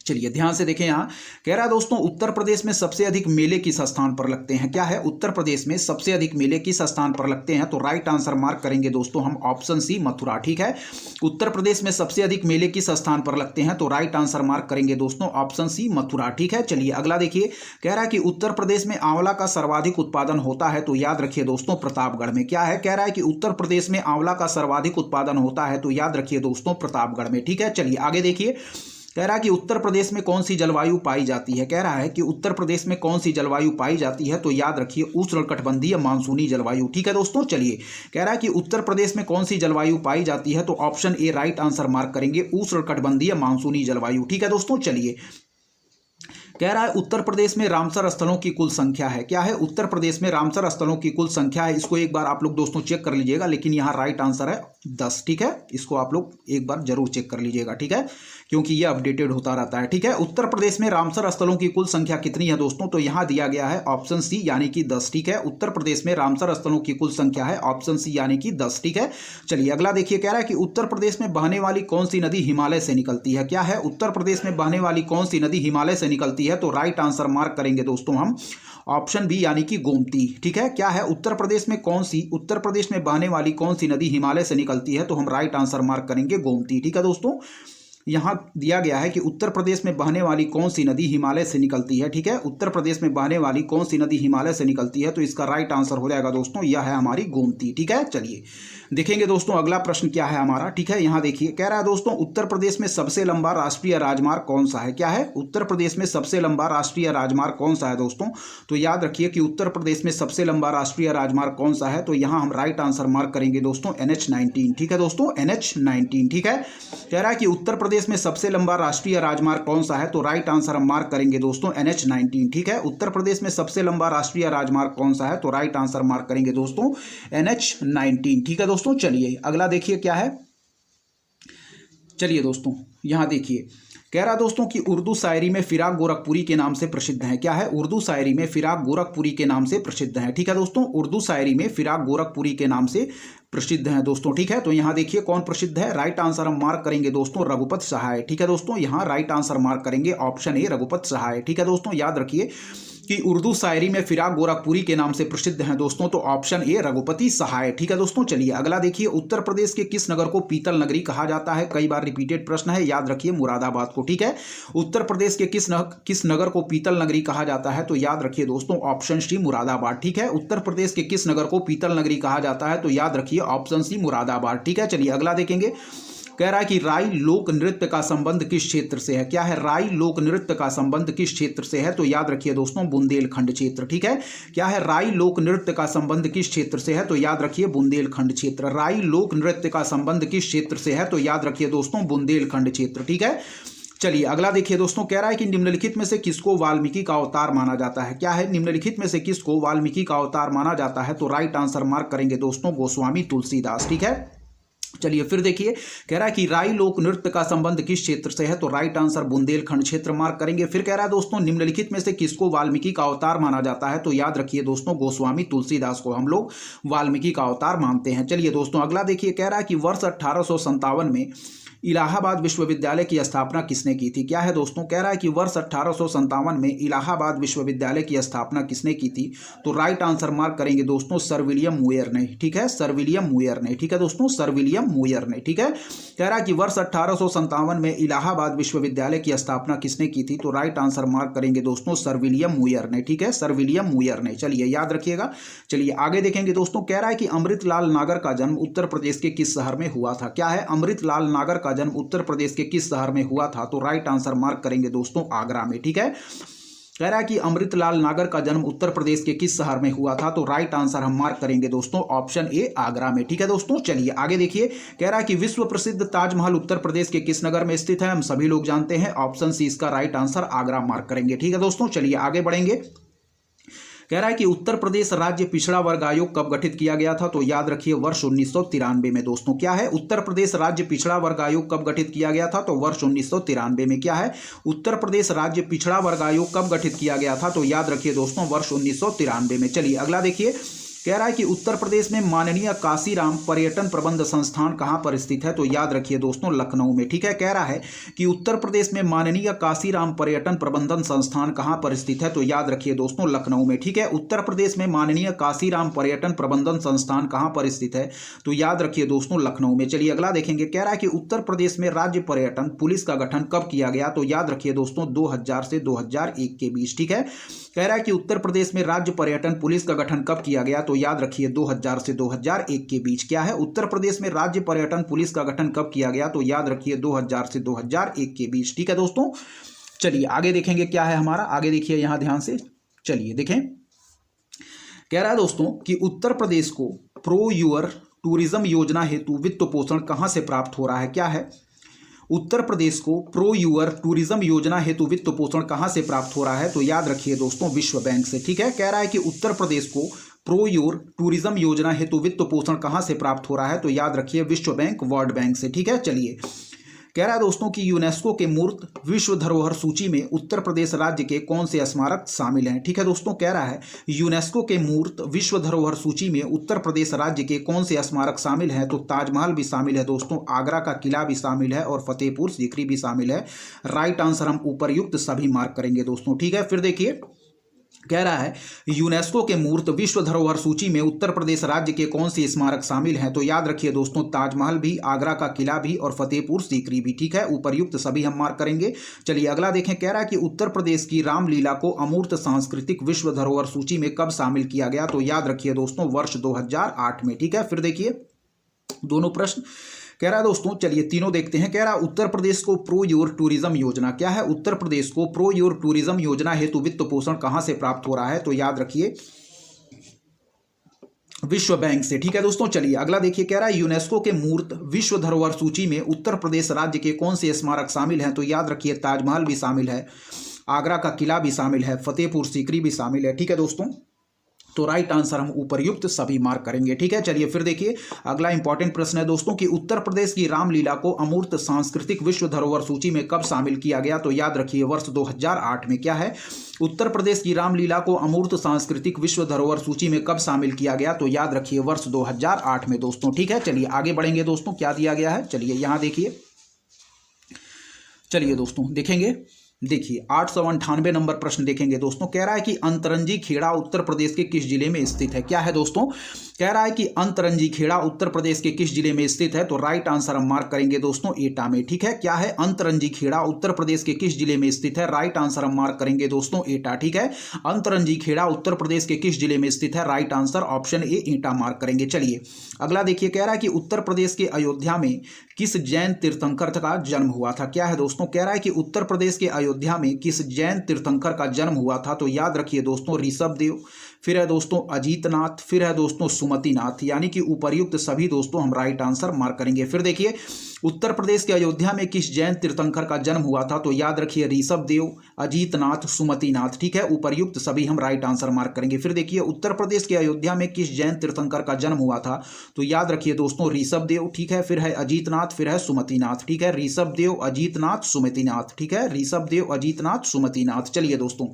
चलिए ध्यान से देखें, यहाँ कह रहा है दोस्तों उत्तर प्रदेश में सबसे अधिक मेले किस स्थान पर लगते हैं। क्या है, उत्तर प्रदेश में सबसे अधिक मेले किस स्थान पर लगते हैं। तो राइट आंसर मार्क करेंगे दोस्तों हम ऑप्शन सी मथुरा। ठीक है, उत्तर प्रदेश में सबसे अधिक मेले किस स्थान पर लगते हैं। तो राइट आंसर मार्क करेंगे दोस्तों ऑप्शन सी मथुरा। ठीक है, चलिए अगला देखिए, कह रहा है कि उत्तर प्रदेश में आंवला का सर्वाधिक उत्पादन होता है। तो याद रखिए दोस्तों प्रतापगढ़ में। क्या है, कह रहा है कि उत्तर प्रदेश में आंवला का सर्वाधिक उत्पादन होता है। तो याद रखिए दोस्तों प्रतापगढ़ में। ठीक है, चलिए आगे देखिए, कह रहा है कि उत्तर प्रदेश में कौन सी जलवायु पाई जाती है। कह रहा है कि उत्तर प्रदेश में कौन सी जलवायु पाई जाती है। तो याद रखिए उष्णकटिबंधीय मानसूनी जलवायु। ठीक है दोस्तों, चलिए कह रहा है कि उत्तर प्रदेश में कौन सी जलवायु पाई जाती है। तो ऑप्शन ए राइट आंसर मार्क करेंगे उष्णकटिबंधीय मानसूनी जलवायु। ठीक है दोस्तों, चलिए कह रहा है उत्तर प्रदेश में रामसर स्थलों की कुल संख्या है। क्या है, उत्तर प्रदेश में रामसर स्थलों की कुल संख्या है। इसको एक बार आप लोग दोस्तों चेक कर लीजिएगा, लेकिन यहाँ राइट आंसर है 10। ठीक है, इसको आप लोग एक बार जरूर चेक कर लीजिएगा। ठीक है, क्योंकि ये अपडेटेड होता रहता है। ठीक है, उत्तर प्रदेश में रामसर स्थलों की कुल संख्या कितनी है दोस्तों। तो यहाँ दिया गया है ऑप्शन सी यानी कि 10। ठीक है, उत्तर प्रदेश में रामसर स्थलों की कुल संख्या है ऑप्शन सी यानी कि 10। ठीक है, चलिए अगला देखिए, कह रहा है कि उत्तर प्रदेश में बहने वाली कौन सी नदी हिमालय से निकलती है। क्या है, उत्तर प्रदेश में बहने वाली कौन सी नदी हिमालय से निकलती है। तो राइट आंसर मार्क करेंगे दोस्तों हम ऑप्शन बी यानी कि गोमती। ठीक है, क्या है, उत्तर प्रदेश में उत्तर प्रदेश में बहने वाली कौन सी नदी हिमालय से निकलती है। तो हम राइट आंसर मार्क करेंगे गोमती। ठीक है दोस्तों, यहाँ दिया गया है कि उत्तर प्रदेश में बहने वाली कौन सी नदी हिमालय से निकलती है। ठीक है, उत्तर प्रदेश में बहने वाली कौन सी नदी हिमालय से निकलती है। तो इसका राइट आंसर हो जाएगा दोस्तों यह है हमारी गोमती। ठीक है, चलिए देखेंगे दोस्तों अगला प्रश्न क्या है हमारा। ठीक है, यहाँ देखिए, कह रहा है दोस्तों उत्तर प्रदेश में सबसे लंबा राष्ट्रीय राजमार्ग कौन सा है। क्या है, उत्तर प्रदेश में सबसे लंबा राष्ट्रीय राजमार्ग कौन सा है दोस्तों। तो याद रखिए कि उत्तर प्रदेश में सबसे लंबा राष्ट्रीय राजमार्ग कौन सा है। तो यहाँ हम राइट आंसर मार्क करेंगे दोस्तों NH-19। ठीक है दोस्तों, NH-19। ठीक है, कह रहा है कि उत्तर प्रदेश में सबसे लंबा राष्ट्रीय राजमार्ग कौन सा है। तो राइट आंसर हम मार्क करेंगे दोस्तों NH-19। ठीक है, उत्तर प्रदेश में सबसे लंबा राष्ट्रीय राजमार्ग कौन सा है। तो राइट आंसर मार्क करेंगे दोस्तों NH-19। ठीक है दोस्तों, चलिए अगला देखिए क्या है। चलिए दोस्तों यहां देखिए, कह रहा दोस्तों कि उर्दू शायरी में फिराक गोरखपुरी के नाम से प्रसिद्ध है। क्या है, उर्दू शायरी में फिराक गोरखपुरी के नाम से प्रसिद्ध है। ठीक है दोस्तों, उर्दू शायरी में फिराक गोरखपुरी के नाम से प्रसिद्ध है दोस्तों। ठीक है, तो यहाँ देखिए कौन प्रसिद्ध है। राइट आंसर हम मार्क करेंगे दोस्तों रघुपत सहाय। ठीक है दोस्तों, यहाँ राइट आंसर मार्क करेंगे ऑप्शन ए रघुपत सहाय। ठीक है दोस्तों, याद रखिए कि उर्दू शायरी में फिराक गोरखपुरी के नाम से प्रसिद्ध हैं दोस्तों। तो ऑप्शन ए रघुपति सहाय। ठीक है दोस्तों, चलिए अगला देखिए, उत्तर प्रदेश के किस नगर को पीतल नगरी कहा जाता है। कई बार रिपीटेड प्रश्न है, याद रखिए मुरादाबाद को। ठीक है, उत्तर प्रदेश के किस नगर को पीतल नगरी कहा जाता है। तो याद रखिए दोस्तों ऑप्शन सी मुरादाबाद। ठीक है, उत्तर प्रदेश के किस नगर को पीतल नगरी कहा जाता है। तो याद रखिए ऑप्शन सी मुरादाबाद। ठीक है, चलिए अगला देखेंगे, कह रहा है कि राई लोक नृत्य का संबंध किस क्षेत्र से है। क्या है, राई लोक नृत्य का संबंध किस क्षेत्र से है। तो याद रखिए दोस्तों बुंदेलखंड क्षेत्र। ठीक है, क्या है, राई लोक नृत्य का संबंध किस क्षेत्र से है। तो याद रखिए बुंदेलखंड क्षेत्र। राई लोक नृत्य का संबंध किस क्षेत्र से है। तो याद रखिए दोस्तों बुंदेलखंड क्षेत्र। ठीक है, चलिए अगला देखिए दोस्तों, कह रहा है कि निम्नलिखित में से किसको वाल्मीकि का अवतार माना जाता है। क्या है, निम्नलिखित में से किसको वाल्मीकि का अवतार माना जाता है। तो राइट आंसर मार्क करेंगे दोस्तों गोस्वामी तुलसीदास। ठीक है, चलिए फिर देखिए, कह रहा है कि राई लोक नृत्य का संबंध किस क्षेत्र से है। तो राइट आंसर बुंदेलखंड क्षेत्र मार्क करेंगे। फिर कह रहा है दोस्तों निम्नलिखित में से किसको वाल्मीकि का अवतार माना जाता है। तो याद रखिए दोस्तों गोस्वामी तुलसीदास को हम लोग वाल्मीकि का अवतार मानते हैं। चलिए दोस्तों अगला देखिए, कह रहा है कि वर्ष 1857 में इलाहाबाद विश्वविद्यालय की स्थापना किसने की थी। क्या है दोस्तों, कह रहा है कि वर्ष 1857 में इलाहाबाद विश्वविद्यालय की स्थापना किसने की थी। तो राइट आंसर मार्क करेंगे दोस्तों सर विलियम मुयर ने। ठीक है, सर विलियम मुयर ने। ठीक है दोस्तों, सर विलियम मुयर ने। ठीक है, कह रहा है कि वर्ष 1857 में इलाहाबाद विश्वविद्यालय की स्थापना किसने की थी। तो राइट आंसर मार्क करेंगे दोस्तों सर विलियम मुयर ने। ठीक है, सर विलियम मुयर ने। चलिए याद रखिएगा, चलिए आगे देखेंगे दोस्तों, कह रहा है कि अमृतलाल नागर का जन्म उत्तर प्रदेश के किस शहर में हुआ था। क्या है, अमृतलाल नागर का जन्म उत्तर प्रदेश के किस शहर में हुआ था। तो राइट आंसर मार्क करेंगे दोस्तों आगरा में। ठीक है, कह रहा है कि अमृतलाल नागर का जन्म उत्तर प्रदेश के किस शहर में हुआ था। तो राइट आंसर हम मार्क करेंगे दोस्तों ऑप्शन ए आगरा में। ठीक है दोस्तों, चलिए आगे देखिए, कह रहा है कि विश्व प्रसिद्ध ताजमहल उत्तर प्रदेश के किस नगर में स्थित है। हम सभी लोग जानते हैं, ऑप्शन सी इसका राइट आंसर आगरा मार्क करेंगे। ठीक है दोस्तों, चलिए आगे बढ़ेंगे, कह रहा है कि उत्तर प्रदेश राज्य पिछड़ा वर्ग आयोग कब गठित किया गया था। तो याद रखिए वर्ष 1993 में दोस्तों। क्या है, उत्तर प्रदेश राज्य पिछड़ा वर्ग आयोग कब गठित किया गया था। तो वर्ष 1993 में। क्या है, उत्तर प्रदेश राज्य पिछड़ा वर्ग आयोग कब गठित किया गया था। तो याद रखिए दोस्तों वर्ष 1993 में। चलिए अगला देखिए, कह रहा है कि उत्तर प्रदेश में माननीय काशीराम पर्यटन प्रबंध संस्थान कहाँ पर स्थित है, तो याद रखिए दोस्तों लखनऊ में। ठीक है, कह रहा है कि उत्तर प्रदेश में माननीय काशीराम पर्यटन प्रबंधन संस्थान कहाँ पर स्थित है, तो याद रखिए दोस्तों लखनऊ में। ठीक है, उत्तर प्रदेश में माननीय काशीराम पर्यटन प्रबंधन संस्थान कहाँ पर स्थित है, तो याद रखिए दोस्तों लखनऊ में। चलिए अगला देखेंगे, कह रहा है कि उत्तर प्रदेश में राज्य पर्यटन पुलिस का गठन कब किया गया, तो याद रखिए दोस्तों 2000 से 2001 के बीच। ठीक है, कह रहा है कि उत्तर प्रदेश में राज्य पर्यटन पुलिस का गठन कब किया गया, तो याद रखिए 2000 से 2001 के बीच। क्या है, उत्तर प्रदेश में राज्य पर्यटन पुलिस का गठन कब किया गया, तो याद रखिए 2000 से 2001 के बीच। ठीक है दोस्तों, चलिए आगे देखेंगे क्या है हमारा, आगे देखिए यहां ध्यान से। चलिए देखें, कह रहा है दोस्तों कि उत्तर प्रदेश को प्रो यूर टूरिज्म योजना हेतु वित्त पोषण कहां से प्राप्त हो रहा है। क्या है, उत्तर प्रदेश को प्रो यूर टूरिज्म योजना हेतु वित्त पोषण कहां से प्राप्त हो रहा है, तो याद रखिए दोस्तों विश्व बैंक से। ठीक है, कह रहा है कि उत्तर प्रदेश को प्रो यूर टूरिज्म योजना हेतु वित्त पोषण कहां से प्राप्त हो रहा है, तो याद रखिए विश्व बैंक, वर्ल्ड बैंक से। ठीक है, चलिए कह रहा है दोस्तों कि यूनेस्को के मूर्त विश्व धरोहर सूची में उत्तर प्रदेश राज्य के कौन से स्मारक शामिल हैं। ठीक है दोस्तों, कह रहा है यूनेस्को के मूर्त विश्व धरोहर सूची में उत्तर प्रदेश राज्य के कौन से स्मारक शामिल हैं, तो ताजमहल भी शामिल है दोस्तों, आगरा का किला भी शामिल है और फतेहपुर सीकरी भी शामिल है। राइट आंसर हम उपरयुक्त सभी मार्क करेंगे दोस्तों। ठीक है, फिर देखिए, कह रहा है यूनेस्को के मूर्त विश्व धरोहर सूची में उत्तर प्रदेश राज्य के कौन से स्मारक शामिल हैं, तो याद रखिए दोस्तों ताजमहल भी, आगरा का किला भी और फतेहपुर सीकरी भी। ठीक है, उपरयुक्त सभी हम मार्क करेंगे। चलिए अगला देखें, कह रहा है कि उत्तर प्रदेश की रामलीला को अमूर्त सांस्कृतिक विश्व धरोहर सूची में कब शामिल किया गया, तो याद रखिए दोस्तों वर्ष 2008 में। ठीक है, फिर देखिए दोनों प्रश्न, कह रहा है दोस्तों, चलिए तीनों देखते हैं। कह रहा है उत्तर प्रदेश को प्रो यूर टूरिज्म योजना, क्या है, उत्तर प्रदेश को प्रो यूर टूरिज्म योजना हेतु वित्त पोषण कहां से प्राप्त हो रहा है, तो याद रखिए विश्व बैंक से। ठीक है दोस्तों, चलिए अगला देखिए, कह रहा है यूनेस्को के मूर्त विश्व धरोहर सूची में उत्तर प्रदेश राज्य के कौन से स्मारक शामिल हैं, तो याद रखिए ताजमहल भी शामिल है, आगरा का किला भी शामिल है, फतेहपुर सीकरी भी शामिल है। ठीक है दोस्तों, तो राइट आंसर हम उपरयुक्त सभी मार्क करेंगे। ठीक है, चलिए फिर देखिए अगला इंपॉर्टेंट प्रश्न है दोस्तों कि उत्तर प्रदेश की रामलीला को अमूर्त सांस्कृतिक विश्व धरोहर सूची में कब शामिल किया गया, तो याद रखिए वर्ष 2008 में। क्या है, उत्तर प्रदेश की रामलीला को अमूर्त सांस्कृतिक विश्व धरोहर सूची में कब शामिल किया गया, तो याद रखिए वर्ष 2008 में दोस्तों। ठीक है, चलिए आगे बढ़ेंगे दोस्तों, क्या दिया गया है, चलिए यहां देखिए। चलिए दोस्तों देखेंगे, देखिए 898 नंबर प्रश्न देखेंगे दोस्तों। कह रहा है कि अंतरंजी खेड़ा उत्तर प्रदेश के किस जिले में स्थित है। क्या है दोस्तों, कह रहा है कि अंतरंजी खेड़ा उत्तर प्रदेश के किस जिले में स्थित है, तो राइट आंसर हम मार्क करेंगे दोस्तों एटा में। ठीक है, क्या है, अंतरंजी खेड़ा उत्तर प्रदेश के किस जिले में स्थित है, राइट आंसर हम मार्क करेंगे दोस्तों एटा। ठीक है, अंतरंजी खेड़ा उत्तर प्रदेश के किस जिले में स्थित है, right answer option A Etah mark करेंगे। चलिए अगला देखिए, कह रहा है कि उत्तर प्रदेश के अयोध्या में किस जैन तीर्थंकर का जन्म हुआ था। क्या है दोस्तों, कह रहा है कि उत्तर प्रदेश के अयोध्या में किस जैन तीर्थंकर का जन्म हुआ था, तो याद रखिए दोस्तों ऋषभ देव, फिर है दोस्तों अजीतनाथ, फिर है दोस्तों सुमतिनाथ, यानी कि उपर्युक्त सभी दोस्तों हम राइट आंसर मार्क करेंगे। फिर देखिए उत्तर प्रदेश के अयोध्या में किस जैन तीर्थंकर का जन्म हुआ था, तो याद रखिए ऋषभ देव, अजीतनाथ, सुमतिनाथ। ठीक है, उपर्युक्त सभी हम राइट आंसर मार्क करेंगे। फिर देखिए उत्तर प्रदेश के अयोध्या में किस जैन तीर्थंकर का जन्म हुआ था, तो याद रखिए दोस्तों ऋषभ देव। ठीक है, फिर है अजीतनाथ, फिर है सुमतिनाथ। ठीक है, ऋषभ देव, अजीतनाथ, सुमतिनाथ। ठीक है, ऋषभ देव, अजीतनाथ, सुमतिनाथ। चलिए दोस्तों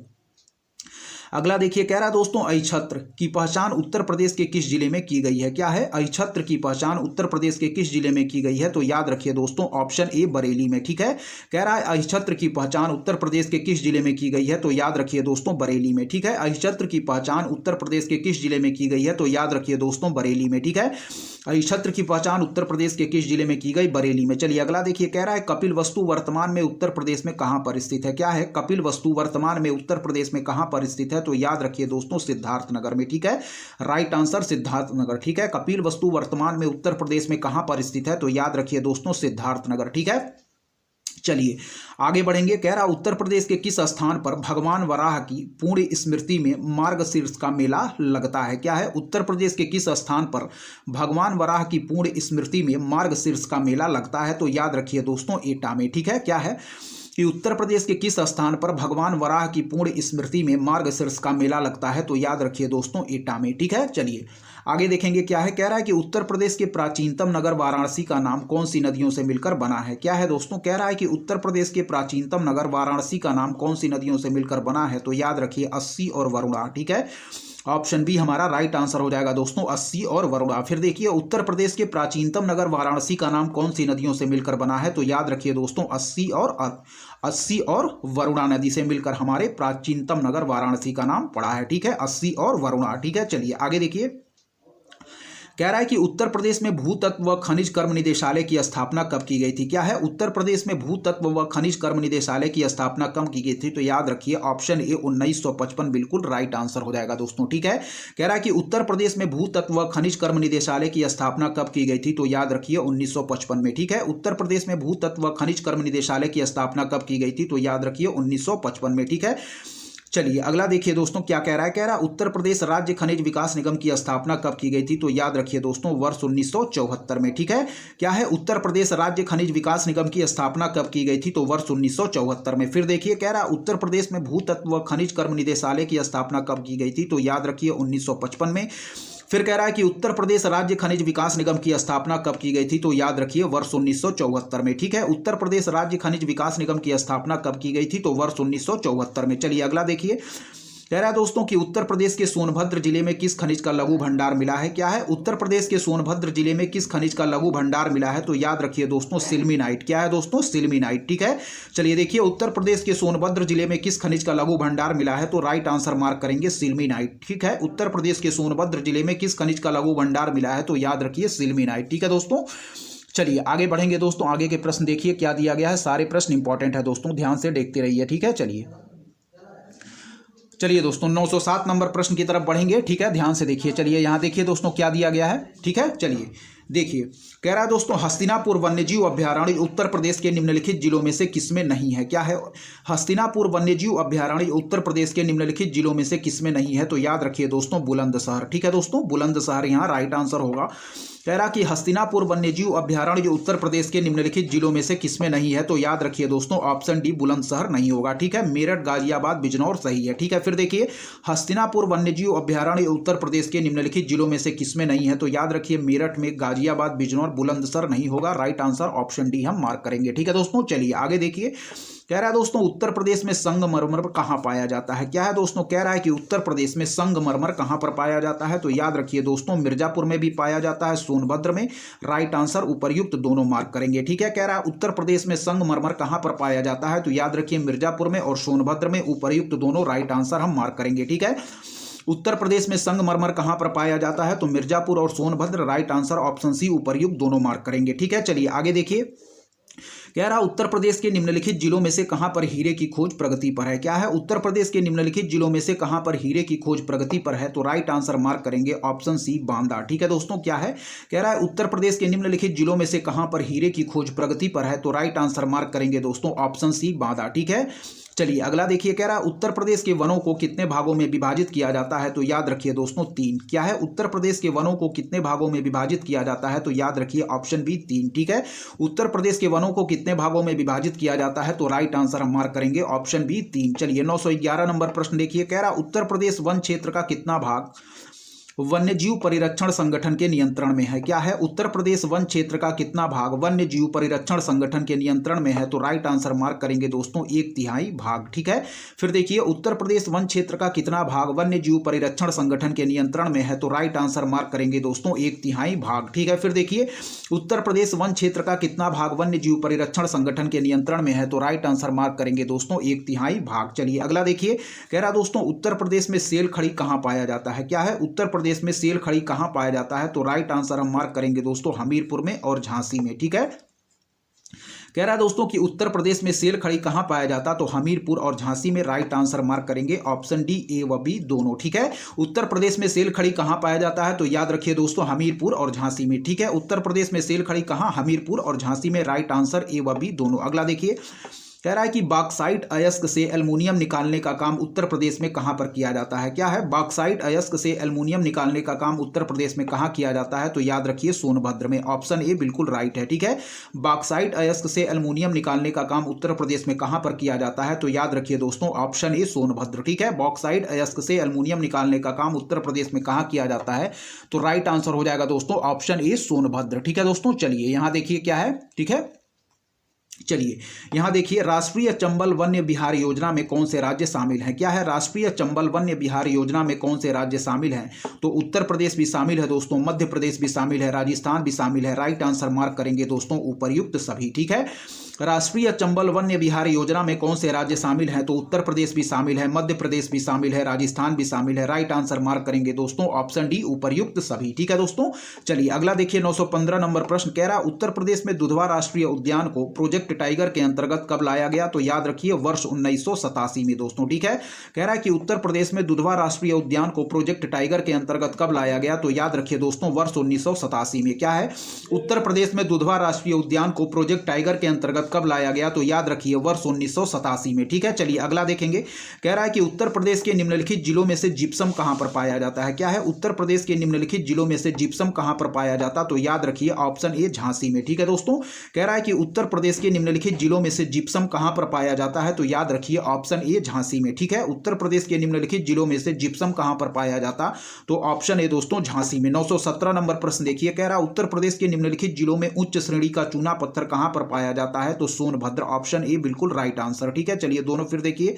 अगला देखिए, कह रहा है दोस्तों अहिछत्र की पहचान उत्तर प्रदेश के किस जिले में की गई है। क्या है, अहिछत्र की पहचान उत्तर प्रदेश के किस जिले में की गई है, तो याद रखिए दोस्तों ऑप्शन ए बरेली में। ठीक है, कह रहा है अहिछत्र की पहचान उत्तर प्रदेश के किस जिले में की गई है, तो याद रखिए दोस्तों बरेली में। ठीक है, अहिछत्र की पहचान उत्तर प्रदेश के किस जिले में की गई है, तो याद रखिए दोस्तों बरेली में। ठीक है, अहिछत्र की पहचान उत्तर प्रदेश के किस जिले में की गई, बरेली में। चलिए अगला देखिए, कह रहा है कपिल वस्तु वर्तमान में उत्तर प्रदेश में कहां पर स्थित है। क्या है, कपिल वस्तु वर्तमान में उत्तर प्रदेश में कहां पर स्थित है, तो याद रखिए दोस्तों सिद्धार्थनगर में। ठीक है, राइट आंसर सिद्धार्थनगर। ठीक है, कपिल वस्तु वर्तमान में उत्तर प्रदेश में कहां पर स्थित है, तो याद रखिए दोस्तों सिद्धार्थनगर। ठीक है, चलिए आगे बढ़ेंगे। कह रहा उत्तर प्रदेश के किस स्थान पर भगवान वराह की पूर्ण स्मृति में मार्गशीर्ष का मेला लगता है। क्या है, उत्तर प्रदेश के किस स्थान पर भगवान वराह की पूर्ण स्मृति में मार्गशीर्ष का मेला लगता है, तो याद रखिए दोस्तों एटा में। ठीक है, क्या है कि उत्तर प्रदेश के किस स्थान पर भगवान वराह की पूर्ण स्मृति में मार्गशीर्ष का मेला लगता है, तो याद रखिए दोस्तों एटा में। ठीक है, चलिए आगे देखेंगे क्या है। कह रहा है कि उत्तर प्रदेश के प्राचीनतम नगर वाराणसी का नाम कौन सी नदियों से मिलकर बना है। क्या है दोस्तों, कह रहा है कि उत्तर प्रदेश के प्राचीनतम नगर वाराणसी का नाम कौन सी नदियों से मिलकर बना है, तो याद रखिए अस्सी और वरुणा। ठीक है, ऑप्शन बी हमारा राइट आंसर हो जाएगा दोस्तों, अस्सी और वरुणा। फिर देखिए उत्तर प्रदेश के प्राचीनतम नगर वाराणसी का नाम कौन सी नदियों से मिलकर बना है? तो याद रखिए दोस्तों, अस्सी और वरुणा नदी से मिलकर हमारे प्राचीनतम नगर वाराणसी का नाम पड़ा है। ठीक है, अस्सी और वरुणा। ठीक है, चलिए आगे देखिए। कह रहा है कि उत्तर प्रदेश में भूतत्व व खनिज कर्म निदेशालय की स्थापना कब की गई थी? क्या है? उत्तर प्रदेश में भूतत्व व खनिज कर्म निदेशालय की स्थापना कब की गई थी? तो याद रखिए ऑप्शन ए 1955 बिल्कुल राइट आंसर हो जाएगा दोस्तों। ठीक है, कह रहा है कि उत्तर प्रदेश में भूतत्व व खनिज कर्म निदेशालय की स्थापना कब की गई थी? तो याद रखिए 1955 में। ठीक है, उत्तर प्रदेश में भूतत्व व खनिज कर्म निदेशालय की स्थापना कब की गई थी? तो याद रखिए 1955 में। ठीक है, चलिए अगला देखिए दोस्तों क्या कह रहा है। कह रहा है उत्तर प्रदेश राज्य खनिज विकास निगम की स्थापना कब की गई थी? तो याद रखिए दोस्तों वर्ष 1974 में। ठीक है, क्या है? उत्तर प्रदेश राज्य खनिज विकास निगम की स्थापना कब की गई थी? तो वर्ष 1974 में। फिर देखिए कह रहा है उत्तर प्रदेश में भूतत्व व खनिज कर्म निदेशालय की स्थापना कब की गई थी? तो याद रखिए 1955 में। फिर कह रहा है कि उत्तर प्रदेश राज्य खनिज विकास निगम की स्थापना कब की गई थी? तो याद रखिए वर्ष 1974 में। ठीक है, उत्तर प्रदेश राज्य खनिज विकास निगम की स्थापना कब की गई थी? तो वर्ष 1974 में। चलिए अगला देखिए। कह रहा है दोस्तों कि उत्तर प्रदेश के सोनभद्र जिले में किस खनिज का लघु भंडार मिला है? क्या है? उत्तर प्रदेश के सोनभद्र जिले में किस खनिज का लघु भंडार मिला है? तो याद रखिए दोस्तों सिल्मीनाइट। क्या है दोस्तों? सिल्मीनाइट। ठीक है, चलिए देखिए उत्तर प्रदेश के सोनभद्र जिले में किस खनिज का लघु भंडार मिला है? तो राइट आंसर मार्क करेंगे सिल्मीनाइट। ठीक है, उत्तर प्रदेश के सोनभद्र जिले में किस खनिज का लघु भंडार मिला है? तो याद रखिए सिल्मीनाइट। ठीक है दोस्तों, चलिए आगे बढ़ेंगे दोस्तों। आगे के प्रश्न देखिए क्या दिया गया है। सारे प्रश्न इंपॉर्टेंट है दोस्तों, ध्यान से देखते रहिए। ठीक है, चलिए दोस्तों 907 नंबर प्रश्न की तरफ बढ़ेंगे। ठीक है, ध्यान से देखिए। चलिए यहाँ देखिए दोस्तों क्या दिया गया है। ठीक है, चलिए देखिए। कह रहा है दोस्तों हस्तिनापुर वन्यजीव अभ्यारण्य उत्तर प्रदेश के निम्नलिखित जिलों में से किसमें नहीं है? क्या है? हस्तिनापुर वन्यजीव अभ्यारण्य उत्तर प्रदेश के निम्नलिखित जिलों में से किसमें नहीं है? तो याद रखिए दोस्तों बुलंदशहर। ठीक है दोस्तों, बुलंदशहर यहाँ राइट आंसर होगा। कह रहा कि हस्तिनापुर वन्यजीव अभ्यारण्य उत्तर प्रदेश के निम्नलिखित जिलों में से किसमें नहीं है? तो याद रखिए दोस्तों ऑप्शन डी बुलंदशहर नहीं होगा। ठीक है, मेरठ, गाजियाबाद, बिजनौर सही है। ठीक है, फिर देखिए हस्तिनापुर वन्यजीव अभ्यारण्य उत्तर प्रदेश के निम्नलिखित जिलों में से किसमें नहीं है? तो याद रखिए मेरठ में, गाजियाबाद, बिजनौर, बुलंदशहर नहीं होगा। राइट आंसर ऑप्शन डी हम मार्क करेंगे। ठीक है दोस्तों, चलिए आगे देखिए। कह रहा है दोस्तों उत्तर प्रदेश में संगमरमर कहाँ पाया जाता है? क्या है दोस्तों? कह रहा है कि उत्तर प्रदेश में संगमरमर कहाँ पर पाया जाता है? तो याद रखिए दोस्तों मिर्जापुर में भी पाया जाता है, सोनभद्र में। राइट आंसर उपर्युक्त दोनों मार्क करेंगे। ठीक है, कह रहा है उत्तर प्रदेश में संगमरमर कहाँ पर पाया जाता है? तो याद रखिए मिर्जापुर में और सोनभद्र में, उपर्युक्त दोनों राइट आंसर हम मार्क करेंगे। ठीक है, उत्तर प्रदेश में संगमरमर कहाँ पर पाया जाता है? तो मिर्जापुर और Sonbhadra. Right answer option C उपर्युक्त दोनों मार्क करेंगे। ठीक है, चलिए आगे देखिए। कह रहा उत्तर प्रदेश के निम्नलिखित जिलों में से कहां पर हीरे की खोज प्रगति पर है? क्या है? उत्तर प्रदेश के निम्नलिखित जिलों में से कहां पर हीरे की खोज प्रगति पर है? तो राइट आंसर मार्क करेंगे ऑप्शन सी बांदा। ठीक है दोस्तों, क्या है? कह रहा है उत्तर प्रदेश के निम्नलिखित जिलों में से कहां पर हीरे की खोज प्रगति पर है? तो राइट आंसर मार्क करेंगे दोस्तों ऑप्शन सी बांदा। ठीक है, चलिए अगला देखिए। कह रहा है उत्तर प्रदेश के वनों को कितने भागों में विभाजित किया जाता है? तो याद रखिए दोस्तों 3। क्या है? उत्तर प्रदेश के वनों को कितने भागों में विभाजित किया जाता है? तो याद रखिए ऑप्शन बी 3। ठीक है, उत्तर प्रदेश के वनों को कितने भागों में विभाजित किया जाता है? तो राइट आंसर हम मार्क करेंगे ऑप्शन बी 3। चलिए 911 नंबर प्रश्न देखिए। कह रहा उत्तर प्रदेश वन क्षेत्र का कितना भाग वन्यजीव परिरक्षण संगठन के नियंत्रण में है? क्या है? उत्तर प्रदेश वन क्षेत्र का कितना भाग वन्यजीव परिरक्षण संगठन के नियंत्रण में है? तो राइट आंसर मार्क करेंगे दोस्तों 1/3 भाग। ठीक है, फिर देखिए उत्तर प्रदेश वन क्षेत्र का कितना भाग वन्यजीव परिरक्षण संगठन के नियंत्रण में है? तो राइट आंसर मार्क करेंगे दोस्तों 1/3 भाग। ठीक है, फिर देखिए उत्तर प्रदेश वन क्षेत्र का कितना भाग वन्यजीव परिरक्षण संगठन के नियंत्रण में है? तो राइट आंसर मार्क करेंगे दोस्तों 1/3 भाग। चलिए अगला देखिए। कह रहा दोस्तों उत्तर प्रदेश में सेल खड़ी कहाँ पाया जाता है? क्या है? उत्तर प्रदेश में सेल खड़ी कहां पाया जाता है? तो राइट आंसर हम मार्क करेंगे दोस्तों हमीरपुर में और झांसी में। ठीक है, कह रहा है दोस्तों कि उत्तर प्रदेश में सेल खड़ी कहां पाया जाता? तो हमीरपुर और झांसी में। राइट आंसर मार्क करेंगे ऑप्शन डी ए व बी दोनों। ठीक है, उत्तर प्रदेश में सेल खड़ी कहां पाया जाता है? तो याद रखिए दोस्तों हमीरपुर और झांसी में। ठीक है, उत्तर प्रदेश में सेल खड़ी कहां? हमीरपुर और झांसी में। राइट आंसर ए व बी दोनों। अगला देखिए। कह रहा है कि बॉक्साइट अयस्क से एल्युमिनियम निकालने का काम उत्तर प्रदेश में कहां पर किया जाता है? क्या है? बॉक्साइट अयस्क से एल्युमिनियम निकालने का काम उत्तर प्रदेश में कहां किया जाता है? तो याद रखिए सोनभद्र में। ऑप्शन ए बिल्कुल राइट है। ठीक है, बॉक्साइट अयस्क से एल्युमिनियम निकालने का काम उत्तर प्रदेश में कहां पर किया जाता है? तो याद रखिए दोस्तों ऑप्शन ए सोनभद्र। ठीक है, बॉक्साइट अयस्क से एल्युमिनियम निकालने का काम उत्तर प्रदेश में कहां किया जाता है? तो राइट आंसर हो जाएगा दोस्तों ऑप्शन ए सोनभद्र। ठीक है दोस्तों, चलिए यहां देखिए क्या है। ठीक है, चलिए यहाँ देखिए, राष्ट्रीय चंबल वन्य विहार योजना में कौन से राज्य शामिल हैं? क्या है, राष्ट्रीय चंबल वन्य विहार योजना में कौन से राज्य शामिल हैं? तो उत्तर प्रदेश भी शामिल है दोस्तों, मध्य प्रदेश भी शामिल है, राजस्थान भी शामिल है। राइट आंसर मार्क करेंगे दोस्तों उपर्युक्त सभी। ठीक है, राष्ट्रीय चंबल वन्य विहार योजना में कौन से राज्य शामिल हैं? तो उत्तर प्रदेश भी शामिल है, मध्य प्रदेश भी शामिल है, राजस्थान भी शामिल है। राइट आंसर मार्क करेंगे दोस्तों ऑप्शन डी उपर्युक्त सभी। ठीक है दोस्तों, चलिए अगला देखिए 915 नंबर प्रश्न कह रहा उत्तर प्रदेश में दुधवा राष्ट्रीय उद्यान को प्रोजेक्ट टाइगर के अंतर्गत कब लाया गया? तो याद रखिए वर्ष 1987 में दोस्तों। ठीक है, कह रहा है कि उत्तर प्रदेश में दुधवा राष्ट्रीय उद्यान को प्रोजेक्ट टाइगर के अंतर्गत कब लाया गया? तो याद रखिए दोस्तों वर्ष 1987 में। क्या है, उत्तर प्रदेश में दुधवा राष्ट्रीय उद्यान को प्रोजेक्ट टाइगर के अंतर्गत कब लाया गया? तो याद रखिए वर्ष 1987 में। ठीक है, चलिए अगला देखेंगे। कह रहा है कि उत्तर प्रदेश के निम्नलिखित जिलों में से जिप्सम कहां पर पाया जाता है? क्या है, उत्तर प्रदेश के निम्नलिखित जिलों में से जिप्सम कहां पर पाया जाता? तो याद रखिए ऑप्शन ए झांसी में। ठीक है दोस्तों, कह रहा है कि उत्तर प्रदेश के निम्नलिखित जिलों में से जिप्सम कहां पर पाया जाता है? तो याद रखिए ऑप्शन ए झांसी में। ठीक है, उत्तर प्रदेश के निम्नलिखित जिलों में से जिप्सम कहां पर पाया जाता? तो ऑप्शन ए दोस्तों झांसी में। 917 नंबर प्रश्न देखिए, कह रहा है उत्तर प्रदेश के निम्नलिखित जिलों में उच्च श्रेणी का चूना पत्थर कहां पर पाया जाता है? तो सोनभद्र, ऑप्शन ए बिल्कुल राइट आंसर। ठीक है, चलिए दोनों फिर देखिए,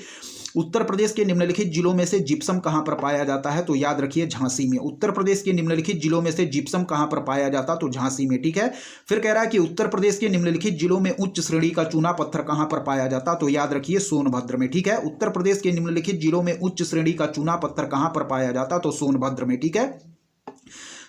उत्तर प्रदेश के निम्नलिखित जिलों में से जिप्सम कहां पर पाया जाता है? तो याद रखिए झांसी में। उत्तर प्रदेश के निम्नलिखित जिलों में से जिप्सम कहां पर पाया जाता? तो झांसी में। ठीक है, फिर कह रहा है कि उत्तर प्रदेश के निम्नलिखित जिलों में उच्च श्रेणी का चूना पत्थर कहां पर पाया जाता? तो याद रखिए सोनभद्र में। ठीक है, उत्तर प्रदेश के निम्नलिखित जिलों में उच्च श्रेणी का चूना पत्थर कहां पर पाया जाता? तो सोनभद्र में। ठीक है,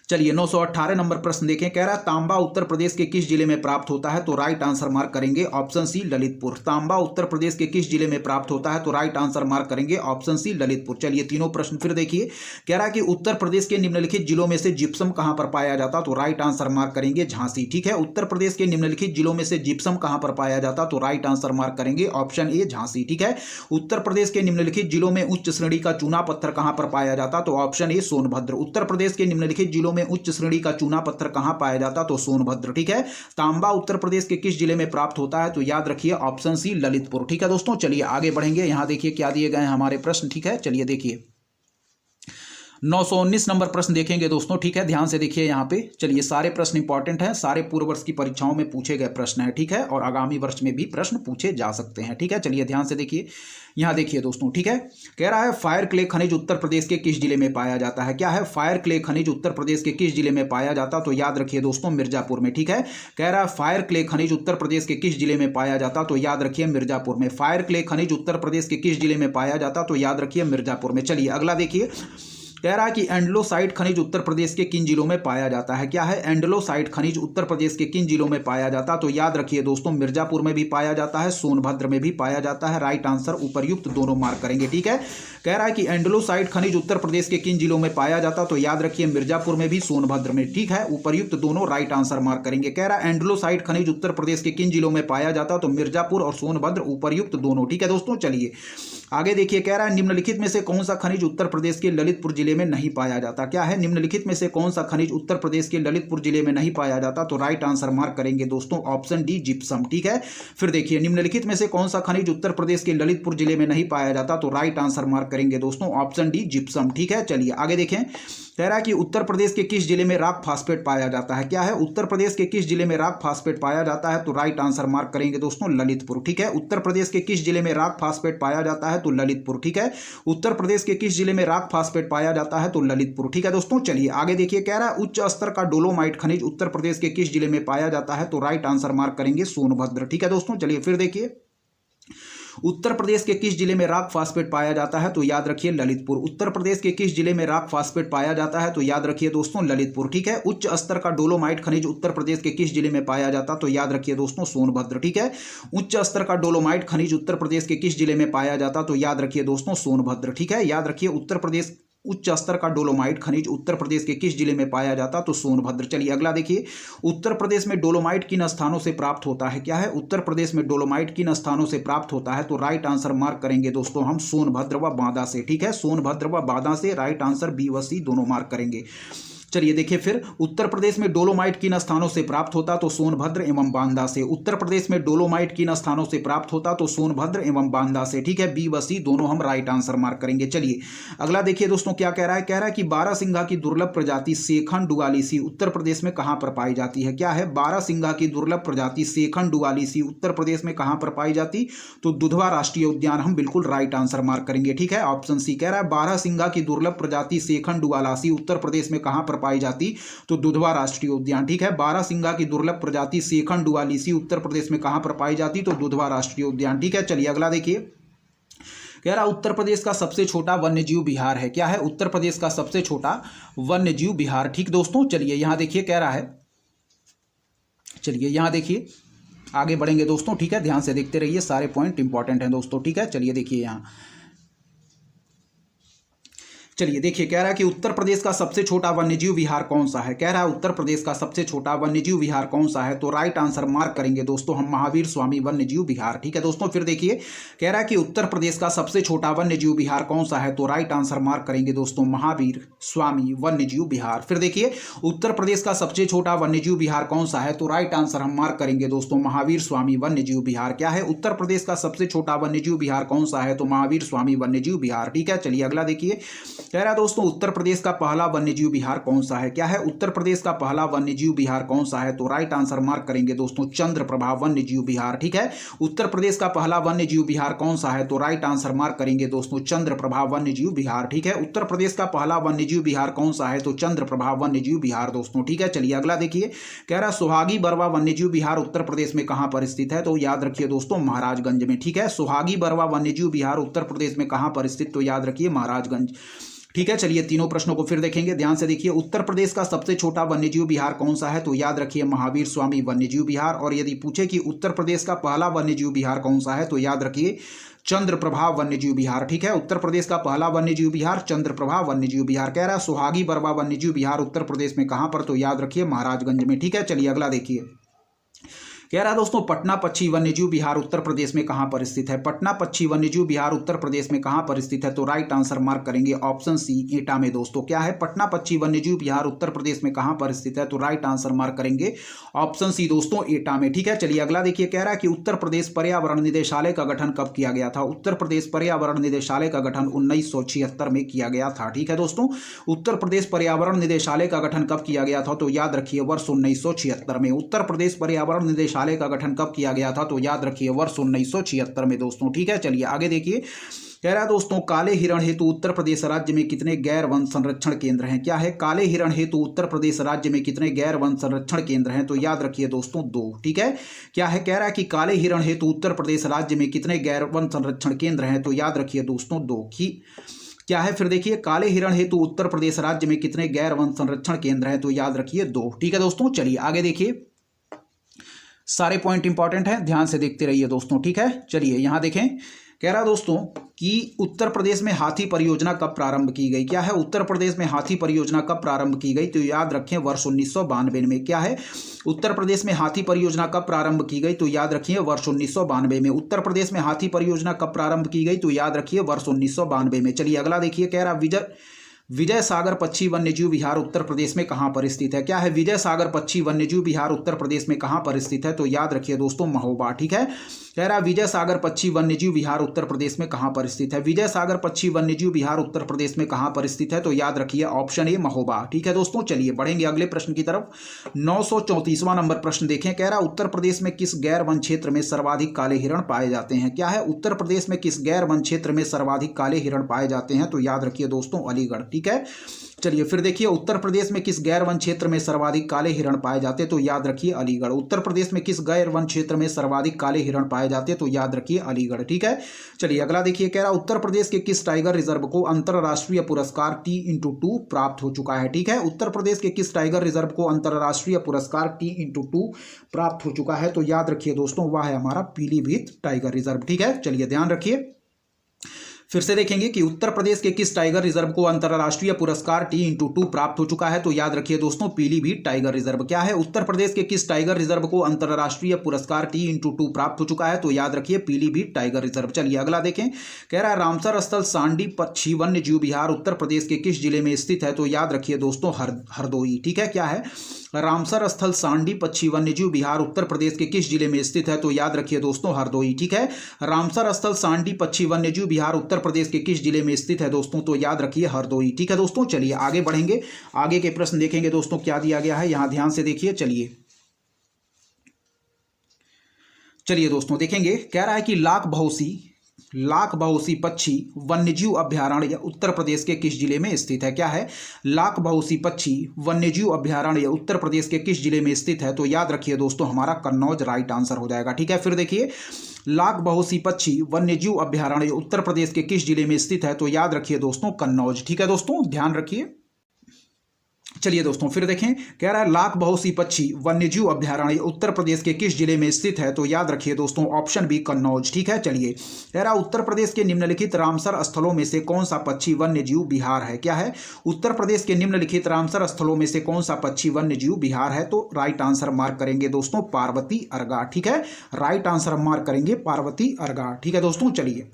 चलिए 918 नंबर प्रश्न देखें। कह रहा है तांबा उत्तर प्रदेश के किस जिले में प्राप्त होता है? तो राइट आंसर मार्क करेंगे ऑप्शन सी ललितपुर। तांबा उत्तर प्रदेश के किस जिले में प्राप्त होता है? तो राइट आंसर मार्क करेंगे ऑप्शन सी ललितपुर। चलिए तीनों प्रश्न फिर देखिए। कह रहा है कि उत्तर प्रदेश के निम्नलिखित जिलों में से जिप्सम कहां पर पाया जाता? तो राइट आंसर मार्क करेंगे झांसी। ठीक है, उत्तर प्रदेश के निम्नलिखित जिलों में से जिप्सम कहां पर पाया जाता? तो राइट आंसर मार्क करेंगे ऑप्शन ए झांसी। ठीक है, उत्तर प्रदेश के निम्नलिखित जिलों में उच्च श्रेणी का चूना पत्थर कहां पर पाया जाता? तो ऑप्शन ए सोनभद्र। उत्तर प्रदेश के निम्नलिखित जिलों में उच्च श्रेणी का चूना पत्थर कहां पाया जाता? तो सोनभद्र। ठीक है, तांबा उत्तर प्रदेश के किस जिले में प्राप्त होता है? तो याद रखिए ऑप्शन सी ललितपुर। ठीक है दोस्तों, चलिए आगे बढ़ेंगे। यहां देखिए क्या दिए गए हैं हमारे प्रश्न। ठीक है, चलिए देखिए 919 नंबर प्रश्न देखेंगे दोस्तों। ठीक है, ध्यान से देखिए यहाँ पे। चलिए सारे प्रश्न इंपॉर्टेंट हैं, सारे पूर्व वर्ष की परीक्षाओं में पूछे गए प्रश्न हैं। ठीक है, और आगामी वर्ष में भी प्रश्न पूछे जा सकते हैं। ठीक है, चलिए ध्यान से देखिए। यहाँ देखिए दोस्तों। ठीक है, कह रहा है फायर क्ले खनिज उत्तर प्रदेश के किस जिले में पाया जाता है? क्या है, फायर क्ले खनिज उत्तर प्रदेश के किस जिले में पाया जाता? तो याद रखिए दोस्तों मिर्जापुर में। ठीक है, कह रहा है फायर क्ले खनिज उत्तर प्रदेश के किस जिले में पाया जाता? तो याद रखिए मिर्जापुर में। फायर क्ले खनिज उत्तर प्रदेश के किस जिले में पाया जाता? तो याद रखिए मिर्जापुर में। चलिए अगला देखिए। कह रहा है कि एंडलोसाइट खनिज उत्तर प्रदेश के किन जिलों में पाया जाता है? क्या है, एंडलोसाइट खनिज उत्तर प्रदेश के किन जिलों में पाया जाता? तो याद रखिए दोस्तों मिर्जापुर में भी पाया जाता है, सोनभद्र में भी पाया जाता है। राइट आंसर उपर्युक्त दोनों मार्क करेंगे। ठीक है, कह रहा है कि एंडलोसाइट खनिज उत्तर प्रदेश के किन जिलों में पाया जाता? तो याद रखिए मिर्जापुर में भी, सोनभद्र में। ठीक है, उपर्युक्त दोनों राइट आंसर मार्क करेंगे। कह रहा है एंडलोसाइट खनिज उत्तर प्रदेश के किन जिलों में पाया जाता? तो मिर्जापुर और सोनभद्र, उपर्युक्त दोनों। ठीक है दोस्तों, चलिए आगे देखिए। कह रहा है निम्नलिखित में से कौन सा खनिज उत्तर प्रदेश के ललितपुर जिले में नहीं पाया जाता? क्या है, निम्नलिखित में से कौन सा खनिज उत्तर प्रदेश के ललितपुर जिले में नहीं पाया जाता? तो राइट आंसर मार्क करेंगे दोस्तों ऑप्शन डी जिप्सम। ठीक है, फिर देखिए निम्नलिखित में से कौन सा खनिज उत्तर प्रदेश के ललितपुर जिले में नहीं पाया जाता? तो राइट आंसर मार्क करेंगे दोस्तों ऑप्शन डी जिप्सम। ठीक है, चलिए आगे देखें। कह रहा है कि उत्तर प्रदेश के किस जिले में रॉक फास्फेट पाया जाता है? क्या है, उत्तर प्रदेश के किस जिले में रॉक फास्फेट पाया जाता है? तो राइट आंसर मार्क करेंगे दोस्तों ललितपुर। ठीक है, उत्तर प्रदेश के किस जिले में रॉक फास्फेट पाया जाता है? तो ललितपुर। ठीक है, उत्तर प्रदेश के किस जिले में रॉक फास्फेट पाया जाता है? तो ललितपुर। ठीक है दोस्तों, चलिए आगे देखिए। कह रहा है उच्च स्तर का डोलोमाइट खनिज उत्तर प्रदेश के किस जिले में पाया जाता है? तो राइट आंसर मार्क करेंगे सोनभद्र। ठीक है दोस्तों, चलिए फिर देखिए। उत्तर प्रदेश के किस जिले में रॉक फास्फेट पाया जाता है? तो याद रखिए ललितपुर। उत्तर प्रदेश के किस जिले में रॉक फास्फेट पाया जाता है? तो याद रखिए दोस्तों ललितपुर। ठीक है, उच्च स्तर का डोलोमाइट खनिज उत्तर प्रदेश के किस जिले में पाया जाता? तो याद रखिए दोस्तों सोनभद्र। ठीक है, उच्च स्तर का डोलोमाइट खनिज उत्तर प्रदेश के किस जिले में पाया जाता? तो याद रखिए दोस्तों सोनभद्र। ठीक है, याद रखिए उत्तर प्रदेश उच्च स्तर का डोलोमाइट खनिज उत्तर प्रदेश के किस जिले में पाया जाता? तो सोनभद्र। चलिए अगला देखिए। उत्तर प्रदेश में डोलोमाइट किन स्थानों से प्राप्त होता है? क्या है, उत्तर प्रदेश में डोलोमाइट किन स्थानों से प्राप्त होता है? तो राइट आंसर मार्क करेंगे दोस्तों हम सोनभद्र व बांदा से। ठीक है, सोनभद्र व बांदा से। राइट आंसर बी व सी दोनों मार्क करेंगे। चलिए देखिए फिर, उत्तर प्रदेश में डोलोमाइट किन स्थानों से प्राप्त होता, तो सोनभद्र एवं बांदा से। उत्तर प्रदेश में डोलोमाइट किन स्थानों से प्राप्त होता, तो सोनभद्र एवं बांदा से। ठीक है, बी व सी दोनों हम राइट आंसर मार्क करेंगे। चलिए अगला देखिए दोस्तों क्या कह रहा है, कह रहा है कि बारहसिंघा की दुर्लभ प्रजाति सेखन डुआलिसी उत्तर प्रदेश में कहां पर पाई जाती है। क्या है, बारहसिंघा की दुर्लभ प्रजाति सेखन डुआलिसी उत्तर प्रदेश में कहां पर पाई जाती, तो दुधवा राष्ट्रीय उद्यान हम बिल्कुल राइट आंसर मार्क करेंगे। ठीक है, ऑप्शन सी कह रहा है बारहसिंघा की दुर्लभ प्रजाति सेखन डुआलिसी उत्तर प्रदेश में कहां पर पाई जाती, तो दुधवा राष्ट्रीय उद्यान। ठीक है, बारहसिंघा की दुर्लभ प्रजाति सेखन डुआलिसी उत्तर प्रदेश में कहां पर पाई जाती, तो दुधवा राष्ट्रीय उद्यान। ठीक है, चलिए अगला देखिए, कह रहा उत्तर प्रदेश का सबसे छोटा वन्यजीव विहार है। क्या है, उत्तर प्रदेश का सबसे छोटा वन्यजीव विहार। ठीक दोस्तों, चलिए यहां देखिए कह रहा है, चलिए यहां देखिए आगे बढ़ेंगे दोस्तों। ठीक है, ध्यान से देखते रहिए, सारे पॉइंट इंपॉर्टेंट हैं दोस्तों। ठीक है, चलिए देखिए यहां, चलिए देखिए कह रहा है कि उत्तर प्रदेश का सबसे छोटा वन्यजीव विहार कौन सा है। कह रहा है उत्तर प्रदेश का सबसे छोटा वन्यजीव विहार कौन सा है, तो राइट आंसर मार्क करेंगे दोस्तों हम महावीर स्वामी वन्यजीव विहार। ठीक है दोस्तों, फिर देखिए कह रहा है कि उत्तर प्रदेश का सबसे छोटा वन्यजीव विहार कौन सा है, तो राइट आंसर मार्क करेंगे दोस्तों महावीर स्वामी वन्यजीव विहार। फिर देखिए उत्तर प्रदेश का सबसे छोटा वन्यजीव विहार कौन सा है, तो राइट आंसर हम मार्क करेंगे दोस्तों महावीर स्वामी वन्यजीव विहार। क्या है, उत्तर प्रदेश का सबसे छोटा वन्यजीव विहार कौन सा है, तो महावीर स्वामी वन्यजीव विहार। ठीक है, चलिए अगला देखिए, कह रहा है दोस्तों उत्तर प्रदेश का पहला वन्यजीव विहार कौन सा है। क्या है, उत्तर प्रदेश का पहला वन्यजीव विहार कौन सा है, तो राइट आंसर मार्क करेंगे दोस्तों चंद्रप्रभा वन्यजीव विहार। ठीक है, उत्तर प्रदेश का पहला वन्यजीव विहार कौन सा है, तो राइट आंसर मार्क करेंगे दोस्तों चंद्रप्रभा वन्यजीव विहार। ठीक है, उत्तर प्रदेश का पहला वन्यजीव विहार कौन सा है, तो चंद्रप्रभा वन्यजीव विहार दोस्तों। ठीक है, चलिए अगला देखिए, कह रहा सुहागी बरवा वन्यजीव विहार उत्तर प्रदेश में कहां पर स्थित है, तो याद रखिए दोस्तों महाराजगंज में। ठीक है, सुहागी बरवा वन्यजीव विहार उत्तर प्रदेश में कहां पर स्थित, तो याद रखिए महाराजगंज। ठीक है, चलिए तीनों प्रश्नों को फिर देखेंगे, ध्यान से देखिए। उत्तर प्रदेश का सबसे छोटा वन्यजीव विहार कौन सा है, तो याद रखिए महावीर स्वामी वन्यजीव विहार। और यदि पूछे कि उत्तर प्रदेश का पहला वन्यजीव विहार कौन सा है, तो याद रखिए चंद्रप्रभा वन्यजीव विहार। ठीक है, उत्तर प्रदेश का पहला वन्यजीव विहार चंद्रप्रभा वन्यजीव विहार। कह रहा है सुहागी बरवा वन्यजीव विहार उत्तर प्रदेश में कहां पर, तो याद रखिए महाराजगंज में। ठीक है, चलिए अगला देखिए, कह रहा है दोस्तों पटना पक्षी वन्यजीव विहार उत्तर प्रदेश में कहां पर स्थित है। पटना पक्षी वन्यजीव विहार उत्तर प्रदेश में कहां पर स्थित है, तो राइट आंसर मार्क करेंगे ऑप्शन सी एटा में दोस्तों। क्या है, पटना पक्षी वन्यजीव विहार उत्तर प्रदेश में कहां पर स्थित है, तो राइट आंसर मार्क करेंगे ऑप्शन सी दोस्तों एटा में। ठीक है, चलिए अगला देखिए, कह रहा है कि उत्तर प्रदेश पर्यावरण निदेशालय का गठन कब किया गया था। उत्तर प्रदेश पर्यावरण निदेशालय का गठन 1976 में किया गया था। ठीक है दोस्तों, उत्तर प्रदेश पर्यावरण निदेशालय का गठन कब किया गया था, तो याद रखिए वर्ष 1976 में। उत्तर प्रदेश पर्यावरण निदेशालय का गठन कब किया गया था, तो याद रखिए वर्ष 1976 में दोस्तों। ठीक है, चलिए आगे देखिए, कह रहा है दोस्तों काले हिरण हेतु उत्तर प्रदेश राज्य में कितने गैर वन संरक्षण केंद्र हैं। क्या है, काले हिरण हेतु उत्तर प्रदेश राज्य में कितने गैर वन संरक्षण केंद्र हैं, तो याद रखिए दोस्तों 2। ठीक है, क्या है, कह रहा है कि काले हिरण हेतु उत्तर प्रदेश राज्य में कितने गैर वन संरक्षण केंद्र हैं, तो याद रखिए दोस्तों 2 की। क्या है, फिर देखिए काले हिरण हेतु उत्तर प्रदेश राज्य में कितने गैर वन संरक्षण केंद्र हैं, तो याद रखिए 2। ठीक है दोस्तों, चलिए आगे देखिए, सारे पॉइंट इंपॉर्टेंट हैं, ध्यान से देखते रहिए दोस्तों। ठीक है, चलिए यहां देखें, कह रहा दोस्तों कि उत्तर प्रदेश में हाथी परियोजना कब प्रारंभ की गई। क्या है, उत्तर प्रदेश में हाथी परियोजना कब प्रारंभ की गई, तो याद रखें वर्ष 1992 में। क्या है, उत्तर प्रदेश में हाथी परियोजना कब प्रारंभ की गई, तो याद रखिए वर्ष 1992 में। उत्तर प्रदेश में हाथी परियोजना कब प्रारंभ की गई, तो याद रखिए वर्ष 1992 में। चलिए अगला देखिए, कह रहा विजय सागर पक्षी वन्यजीव विहार उत्तर प्रदेश में कहां पर स्थित है। क्या है, विजय सागर पक्षी वन्यजीव विहार उत्तर प्रदेश में कहां पर स्थित है, तो याद रखिए दोस्तों महोबा। ठीक है, कह रहा विजय सागर पक्षी वन्यजीव विहार उत्तर प्रदेश में कहां पर स्थित है। विजय सागर पक्षी वन्यजीव विहार उत्तर प्रदेश में कहां पर स्थित है, तो याद रखिए ऑप्शन ए महोबा। ठीक है दोस्तों, चलिए बढ़ेंगे अगले प्रश्न की तरफ। 934वां नंबर प्रश्न देखें, कह रहा उत्तर प्रदेश में किस गैर वन क्षेत्र में सर्वाधिक काले हिरण पाए जाते हैं। क्या है, उत्तर प्रदेश में किस गैर वन क्षेत्र में सर्वाधिक काले हिरण पाए जाते हैं, तो याद रखिए दोस्तों अलीगढ़। ठीक है, चलिए फिर देखिए, उत्तर प्रदेश में किस गैर वन क्षेत्र में सर्वाधिक काले हिरण पाए जाते, तो याद रखिए अलीगढ़। उत्तर प्रदेश में किस गैर वन क्षेत्र में सर्वाधिक काले हिरण पाए जाते, तो याद रखिए अलीगढ़। ठीक है, चलिए अगला देखिए, कह रहा उत्तर प्रदेश के किस टाइगर रिजर्व को अंतरराष्ट्रीय पुरस्कार T/2 प्राप्त हो चुका है। ठीक है, उत्तर प्रदेश के किस टाइगर रिजर्व को अंतरराष्ट्रीय पुरस्कार T/2 प्राप्त हो चुका है, तो याद रखिए दोस्तों वह है हमारा पीलीभीत टाइगर रिजर्व। ठीक है, चलिए ध्यान रखिए, फिर से देखेंगे कि उत्तर प्रदेश के किस टाइगर रिजर्व को अंतर्राष्ट्रीय पुरस्कार T/2 प्राप्त हो चुका है, तो याद रखिए दोस्तों पीलीभीत टाइगर रिजर्व। क्या है, उत्तर प्रदेश के किस टाइगर रिजर्व को अंतर्राष्ट्रीय पुरस्कार T/2 प्राप्त हो चुका है, तो याद रखिए पीलीभीत टाइगर रिजर्व। चलिए अगला देखें, कह रहा है रामसर स्थल सांडी पक्षी वन्य जीव विहार उत्तर प्रदेश के किस जिले में स्थित है, तो याद रखिए दोस्तों हरदोई। ठीक है, क्या है, रामसर स्थल सांडी पक्षी वन्यजीव विहार उत्तर प्रदेश के किस जिले में स्थित है, तो याद रखिए दोस्तों हरदोई। ठीक है, रामसर स्थल सांडी पक्षी वन्यजीव विहार उत्तर प्रदेश के किस जिले में स्थित है दोस्तों, तो याद रखिए हरदोई। ठीक है दोस्तों, चलिए आगे बढ़ेंगे, आगे के प्रश्न देखेंगे दोस्तों क्या दिया गया है, यहां ध्यान से देखिए। चलिए दोस्तों देखेंगे, कह रहा है कि लाख बहुसी पक्षी वन्यजीव अभ्यारण्य उत्तर प्रदेश के किस जिले में स्थित है। क्या है, लाख बहुसी पक्षी वन्यजीव अभ्यारण्य उत्तर प्रदेश के किस जिले में स्थित है, तो याद रखिए दोस्तों हमारा कन्नौज राइट आंसर हो जाएगा। ठीक है, फिर देखिए लाख बहुसी पक्षी वन्यजीव अभ्यारण्य उत्तर प्रदेश के किस जिले में स्थित है, तो याद रखिए दोस्तों कन्नौज। ठीक है दोस्तों, ध्यान रखिए। चलिए दोस्तों फिर देखें, कह रहा है लाख बहुसी पक्षी वन्यजीव अभ्यारण्य उत्तर प्रदेश के किस जिले में स्थित है, तो याद रखिए दोस्तों ऑप्शन बी कन्नौज। ठीक है, चलिए कह रहा है उत्तर प्रदेश के निम्नलिखित रामसर स्थलों में से कौन सा पक्षी वन्यजीव विहार है। क्या है, उत्तर प्रदेश के निम्नलिखित रामसर स्थलों में से कौन सा पक्षी वन्यजीव विहार है, तो राइट आंसर मार्क करेंगे दोस्तों पार्वती अरगा। ठीक है, राइट आंसर मार्क करेंगे पार्वती अरगा। ठीक है दोस्तों, चलिए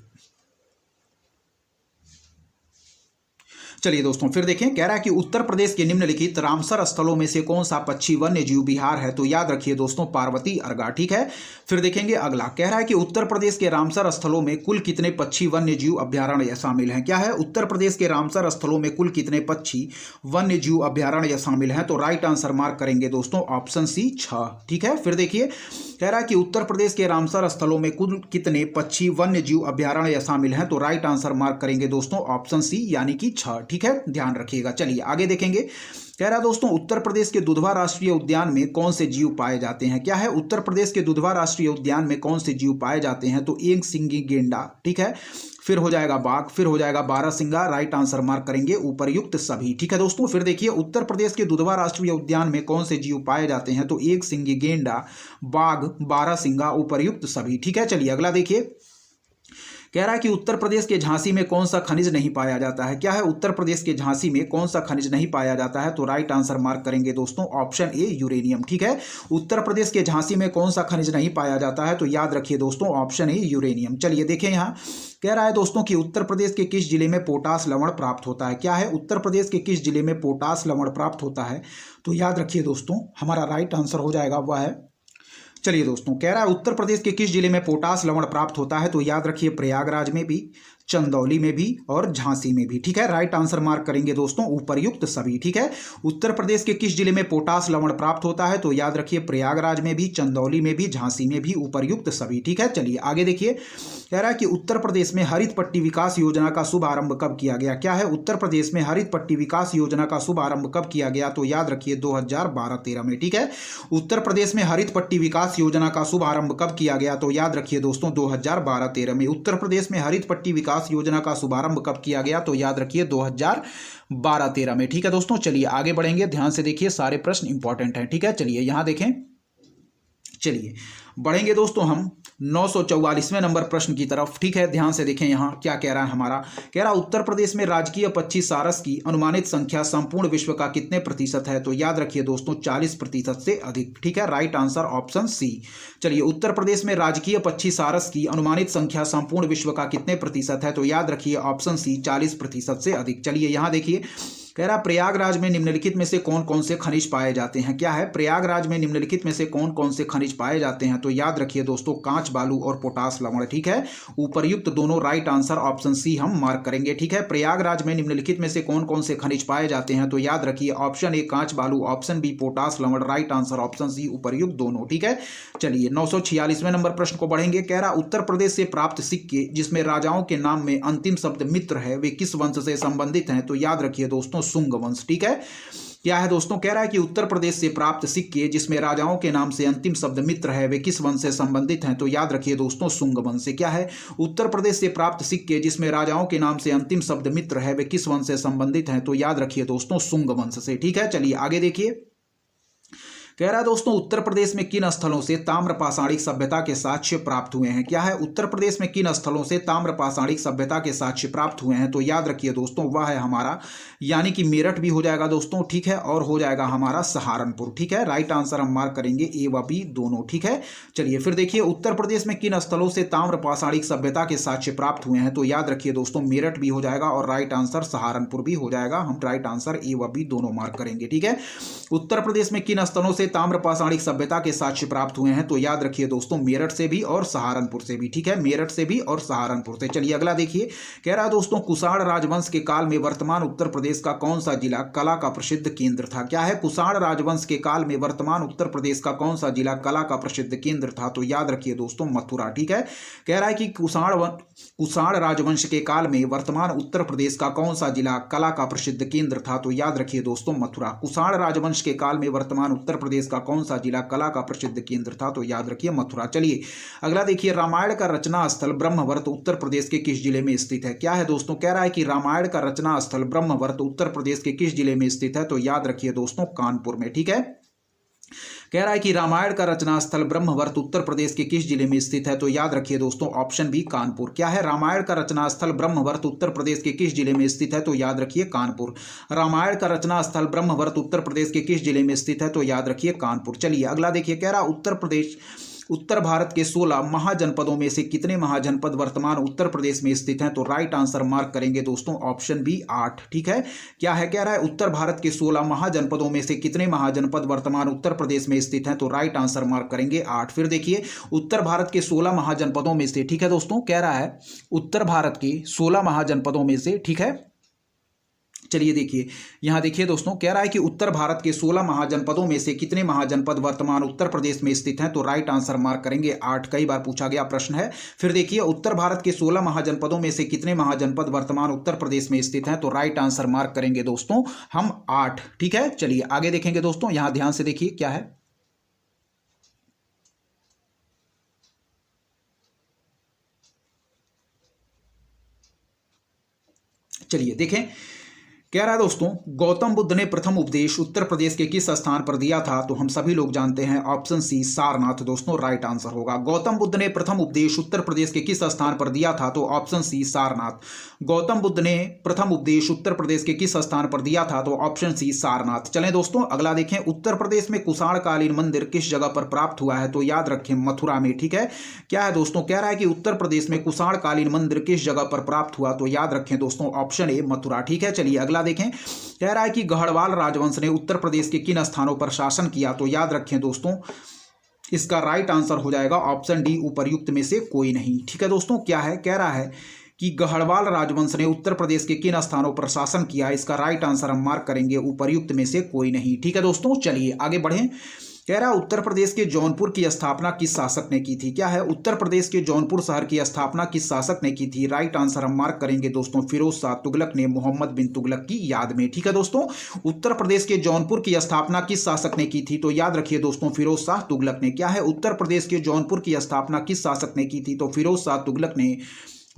दोस्तों फिर देखें, कह रहा है कि उत्तर प्रदेश के निम्नलिखित रामसर स्थलों में से कौन सा पक्षी वन्य जीव विहार है, तो याद रखिए दोस्तों पार्वती अरगा। ठीक है, फिर देखेंगे अगला, कह रहा है कि उत्तर प्रदेश के रामसर स्थलों में कुल कितने पक्षी वन्य जीव अभ्यारण्य शामिल हैं। क्या है, उत्तर प्रदेश के रामसर स्थलों में कुल कितने पक्षी वन्य जीव अभ्यारण्य शामिल हैं, तो राइट आंसर मार्क करेंगे दोस्तों ऑप्शन सी 6। ठीक है, फिर देखिए कह रहा है कि उत्तर प्रदेश के रामसर स्थलों में कुल कितने पक्षी वन्य जीव अभ्यारण्य शामिल हैं, तो राइट आंसर मार्क करेंगे दोस्तों ऑप्शन सी यानी कि 6। ठीक है, ध्यान रखिएगा। चलिए आगे देखेंगे, कह रहा दोस्तों उत्तर प्रदेश के दुधवा राष्ट्रीय उद्यान में कौन से जीव पाए जाते हैं। क्या है, उत्तर प्रदेश के दुधवा राष्ट्रीय उद्यान में कौन से जीव पाए जाते हैं, तो एक सिंगी गेंडा। ठीक है, फिर हो जाएगा बाघ, फिर हो जाएगा बारहसिंगा, राइट आंसर मार्क करेंगे उपर्युक्त सभी। ठीक है दोस्तों, फिर देखिए उत्तर प्रदेश के दुधवा राष्ट्रीय उद्यान में कौन से जीव पाए जाते हैं, तो एक सिंगी गेंडा, बाघ, बारहसिंगा, उपर्युक्त सभी। ठीक है, चलिए अगला देखिए, कह रहा है कि उत्तर प्रदेश के झांसी में कौन सा खनिज नहीं पाया जाता है। क्या है, उत्तर प्रदेश के झांसी में कौन सा खनिज नहीं पाया जाता है, तो राइट आंसर मार्क करेंगे दोस्तों ऑप्शन ए यूरेनियम। ठीक है, उत्तर प्रदेश के झांसी में कौन सा खनिज नहीं पाया जाता है, तो याद रखिए दोस्तों ऑप्शन ए यूरेनियम। चलिए देखें, यहाँ कह रहा है दोस्तों कि उत्तर प्रदेश के किस जिले में पोटास लवण प्राप्त होता है। क्या है, उत्तर प्रदेश के किस जिले में पोटास लवण प्राप्त होता है, तो याद रखिए दोस्तों हमारा राइट आंसर हो जाएगा वह है, चलिए दोस्तों कह रहा है उत्तर प्रदेश के किस जिले में पोटास लवण प्राप्त होता है, तो याद रखिए प्रयागराज में भी, चंदौली में भी और झांसी में भी। ठीक है, राइट आंसर मार्क करेंगे दोस्तों उपर्युक्त सभी। ठीक है, उत्तर प्रदेश के किस जिले में पोटास लवण प्राप्त होता है, तो याद रखिए प्रयागराज में भी, चंदौली में भी, झांसी में भी, उपर्युक्त सभी। ठीक है, चलिए आगे देखिए, कह रहा है कि उत्तर प्रदेश में हरित पट्टी विकास योजना का शुभारंभ कब किया गया। क्या है, उत्तर प्रदेश में हरित पट्टी विकास योजना का शुभारंभ कब किया गया, तो याद रखिए 2012-13 में। ठीक है, उत्तर प्रदेश में हरित पट्टी विकास योजना का शुभारंभ कब किया गया, तो याद रखिए दोस्तों 2012-13 में। उत्तर प्रदेश में हरित पट्टी विकास योजना का शुभारंभ कब किया गया, तो याद रखिए 2012-13 में। ठीक है दोस्तों, चलिए आगे बढ़ेंगे, ध्यान से देखिए सारे प्रश्न इंपॉर्टेंट हैं। ठीक है, चलिए यहां देखें, चलिए बढ़ेंगे दोस्तों हम 944वें नंबर प्रश्न की तरफ। ठीक है, ध्यान से देखें यहाँ क्या कह रहा है हमारा, कह रहा उत्तर प्रदेश में राजकीय पक्षी सारस की अनुमानित संख्या संपूर्ण विश्व का कितने प्रतिशत है, तो याद रखिए दोस्तों 40% से अधिक। ठीक है, राइट आंसर ऑप्शन सी। चलिए उत्तर प्रदेश में राजकीय पक्षी सारस की अनुमानित संख्या संपूर्ण विश्व का कितने प्रतिशत है, तो याद रखिए ऑप्शन सी 40% से अधिक। चलिए यहाँ देखिए, कह रहा प्रयागराज में निम्नलिखित में से कौन कौन से खनिज पाए जाते हैं। क्या है, प्रयागराज में निम्नलिखित में से कौन कौन से खनिज पाए जाते हैं, तो याद रखिए दोस्तों कांच बालू और पोटास लवण। ठीक है, उपर्युक्त दोनों राइट आंसर ऑप्शन सी हम मार्क करेंगे। ठीक है, प्रयागराज में निम्नलिखित में से कौन कौन से खनिज पाए जाते हैं, तो याद रखिए ऑप्शन ए कांच बालू, ऑप्शन बी पोटास लवण, राइट आंसर ऑप्शन सी उपर्युक्त दोनों। ठीक है, चलिए 946वें नंबर प्रश्न को बढ़ेंगे। कह रहा उत्तर प्रदेश से प्राप्त सिक्के जिसमें राजाओं के नाम में अंतिम शब्द मित्र है वे किस वंश से संबंधित हैं, तो याद रखिए दोस्तों शुंग वंश। ठीक है, क्या है दोस्तों, कह रहा है कि उत्तर प्रदेश से प्राप्त सिक्के जिसमें राजाओं के नाम से अंतिम शब्द मित्र है वे किस वंश से संबंधित हैं, तो याद रखिए दोस्तों शुंग वंश से। क्या है, उत्तर प्रदेश से प्राप्त सिक्के जिसमें राजाओं के नाम से अंतिम शब्द मित्र है वे किस वंश से संबंधित हैं, तो याद रखिए दोस्तों शुंग वंश से। ठीक है, चलिए आगे देखिए, कह रहा है दोस्तों उत्तर प्रदेश में किन स्थलों से ताम्र पाषाणिक सभ्यता के साक्ष्य प्राप्त हुए हैं। क्या है, उत्तर प्रदेश में किन स्थलों से ताम्र पाषाणिक सभ्यता के साक्ष्य प्राप्त हुए हैं। तो याद रखिए दोस्तों वह है हमारा यानी कि मेरठ भी हो जाएगा दोस्तों, ठीक है, और हो जाएगा हमारा सहारनपुर, ठीक है। राइट आंसर हम मार्क करेंगे ए व बी दोनों, ठीक है। चलिए फिर देखिए उत्तर प्रदेश में किन स्थलों से ताम्र पाषाणिक सभ्यता के साक्ष्य प्राप्त हुए हैं। तो याद रखिए दोस्तों मेरठ भी हो जाएगा और राइट आंसर सहारनपुर भी हो जाएगा। हम राइट आंसर ए व बी दोनों मार्क करेंगे, ठीक है। उत्तर प्रदेश में किन स्थलों से ताम्र पाषाणिक सभ्यता के साक्ष्य प्राप्त हुए हैं। तो याद रखिए दोस्तों मेरठ से भी और सहारनपुर से भी, ठीक है, मेरठ से भी और सहारनपुर से। चलिए अगला देखिए, कह रहा है दोस्तों कुषाण राजवंश के काल में वर्तमान उत्तर प्रदेश का कौन सा जिला कला का प्रसिद्ध केंद्र था। क्या है, कुषाण राजवंश के काल में वर्तमान उत्तर प्रदेश का कौन सा जिला कला का प्रसिद्ध केंद्र था। तो याद रखिए दोस्तों मथुरा, ठीक है। कह रहा है कि कुषाण राजवंश के काल में वर्तमान उत्तर प्रदेश का कौन सा जिला कला का प्रसिद्ध केंद्र था। तो याद रखिए दोस्तों मथुरा। कुषाण राजवंश के काल में वर्तमान उत्तर प्रदेश का कौन सा जिला कला का प्रसिद्ध केंद्र था। तो याद रखिए मथुरा। चलिए अगला देखिए, रामायण का रचना स्थल ब्रह्मवर्त उत्तर प्रदेश के किस जिले में स्थित है। क्या है दोस्तों, कह रहा है कि रामायण का रचना स्थल ब्रह्मवर्त उत्तर प्रदेश के किस जिले में स्थित है। तो याद रखिए दोस्तों कानपुर में, ठीक है। कह रहा है कि रामायण का रचना स्थल ब्रह्मवर्त उत्तर प्रदेश के किस जिले में स्थित है। तो याद रखिए दोस्तों ऑप्शन बी कानपुर। क्या है, रामायण का रचना स्थल ब्रह्मवर्त उत्तर प्रदेश के किस जिले में स्थित है। तो याद रखिए कानपुर। रामायण का रचना स्थल ब्रह्मवर्त उत्तर प्रदेश के किस जिले में स्थित है। तो याद रखिए कानपुर। चलिए अगला देखिए, कह रहा उत्तर भारत के 16 महाजनपदों में से कितने महाजनपद वर्तमान उत्तर प्रदेश में स्थित हैं। तो राइट आंसर मार्क करेंगे दोस्तों ऑप्शन बी 8, ठीक है। क्या है, कह रहा है उत्तर भारत के 16 महाजनपदों में से कितने महाजनपद वर्तमान उत्तर प्रदेश में स्थित हैं। तो राइट आंसर मार्क करेंगे 8। फिर देखिए उत्तर भारत के 16 महाजनपदों में से, ठीक है दोस्तों, कह रहा है उत्तर भारत के 16 महाजनपदों में से, ठीक है। चलिए देखिए यहां देखिए दोस्तों, कह रहा है कि उत्तर भारत के 16 महाजनपदों में से कितने महाजनपद वर्तमान उत्तर प्रदेश में स्थित हैं। तो राइट आंसर मार्क करेंगे 8। कई बार पूछा गया प्रश्न है। फिर देखिए उत्तर भारत के 16 महाजनपदों में से कितने महाजनपद वर्तमान उत्तर प्रदेश में स्थित हैं। तो राइट आंसर मार्क करेंगे दोस्तों हम 8, ठीक है। चलिए आगे देखेंगे दोस्तों, यहां ध्यान से देखिए क्या है। चलिए देखें, कह रहा है दोस्तों गौतम बुद्ध ने प्रथम उपदेश उत्तर प्रदेश के किस स्थान पर दिया था। तो हम सभी लोग जानते हैं ऑप्शन सी सारनाथ दोस्तों राइट आंसर होगा। गौतम बुद्ध ने प्रथम उपदेश उत्तर प्रदेश के किस स्थान पर दिया था। तो ऑप्शन सी सारनाथ। गौतम बुद्ध ने प्रथम उपदेश उत्तर प्रदेश के किस स्थान पर दिया था। तो ऑप्शन सी सारनाथ। चलें दोस्तों अगला देखें, उत्तर प्रदेश में कुषाण कालीन मंदिर किस जगह पर प्राप्त हुआ है। तो याद रखें मथुरा में, ठीक है। क्या है दोस्तों, कह रहा है कि उत्तर प्रदेश में कुषाण कालीन मंदिर किस जगह पर प्राप्त हुआ। तो याद रखें दोस्तों ऑप्शन ए मथुरा, ठीक है। चलिए अगला देखें, कह रहा है कि गढ़वाल राजवंश ने उत्तर प्रदेश के किन स्थानों पर शासन किया। तो याद रखें दोस्तों इसका राइट आंसर हो जाएगा ऑप्शन डी उपर्युक्त में से कोई नहीं, ठीक है दोस्तों। क्या है, कह रहा है कि गढ़वाल राजवंश ने उत्तर प्रदेश के किन स्थानों पर शासन किया। इसका राइट आंसर हम मार्क करेंगे उपर्युक्त में से कोई नहीं, ठीक है दोस्तों। चलिए आगे बढ़ें, कह रहा है उत्तर प्रदेश के जौनपुर की स्थापना किस शासक ने की थी। क्या है, उत्तर प्रदेश के जौनपुर शहर की स्थापना किस शासक ने की थी। राइट आंसर हम मार्क करेंगे दोस्तों फिरोज शाह तुगलक ने मोहम्मद बिन तुगलक की याद में, ठीक है दोस्तों। उत्तर प्रदेश के जौनपुर की स्थापना किस शासक ने की थी। तो याद रखिए दोस्तों फिरोज शाह तुगलक ने। क्या है, उत्तर प्रदेश के जौनपुर की स्थापना किस शासक ने की थी। तो फिरोज शाह तुगलक ने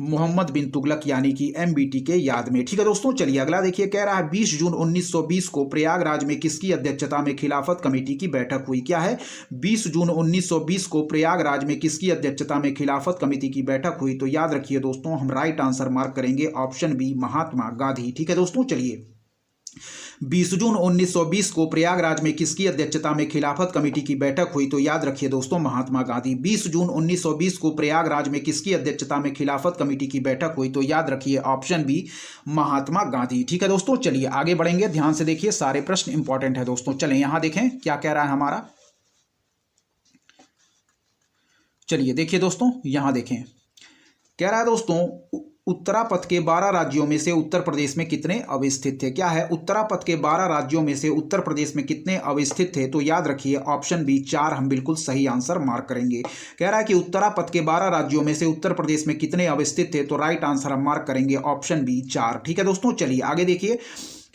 मोहम्मद बिन तुगलक यानी कि MBT के याद में, ठीक है दोस्तों। चलिए अगला देखिए, कह रहा है 20 जून 1920 को प्रयागराज में किसकी अध्यक्षता में खिलाफत कमेटी की बैठक हुई। क्या है, 20 जून 1920 को प्रयागराज में किसकी अध्यक्षता में खिलाफत कमेटी की बैठक हुई। तो याद रखिए दोस्तों हम राइट आंसर मार्क करेंगे ऑप्शन बी महात्मा गांधी, ठीक है दोस्तों। चलिए 20 जून 1920 को प्रयागराज में किसकी अध्यक्षता में खिलाफत कमेटी की बैठक हुई। तो याद रखिए दोस्तों महात्मा गांधी। 20 जून 1920 को प्रयागराज में किसकी अध्यक्षता में खिलाफत कमेटी की बैठक हुई। तो याद रखिए ऑप्शन बी महात्मा गांधी, ठीक है दोस्तों। चलिए आगे बढ़ेंगे, ध्यान से देखिए सारे प्रश्न इंपॉर्टेंट है दोस्तों। चलें यहां देखें क्या कह रहा है हमारा। चलिए देखिए दोस्तों यहां देखें, कह रहा है दोस्तों उत्तरापथ के 12 राज्यों में से उत्तर प्रदेश में कितने अवस्थित थे। क्या है, उत्तरापथ के 12 राज्यों में से उत्तर प्रदेश में कितने अवस्थित थे। तो याद रखिए ऑप्शन बी 4 हम बिल्कुल सही आंसर मार्क करेंगे। कह रहा है कि उत्तरापथ के 12 राज्यों में से उत्तर प्रदेश में कितने अवस्थित थे। तो राइट आंसर हम मार्क करेंगे ऑप्शन बी 4, ठीक है दोस्तों। चलिए आगे देखिए,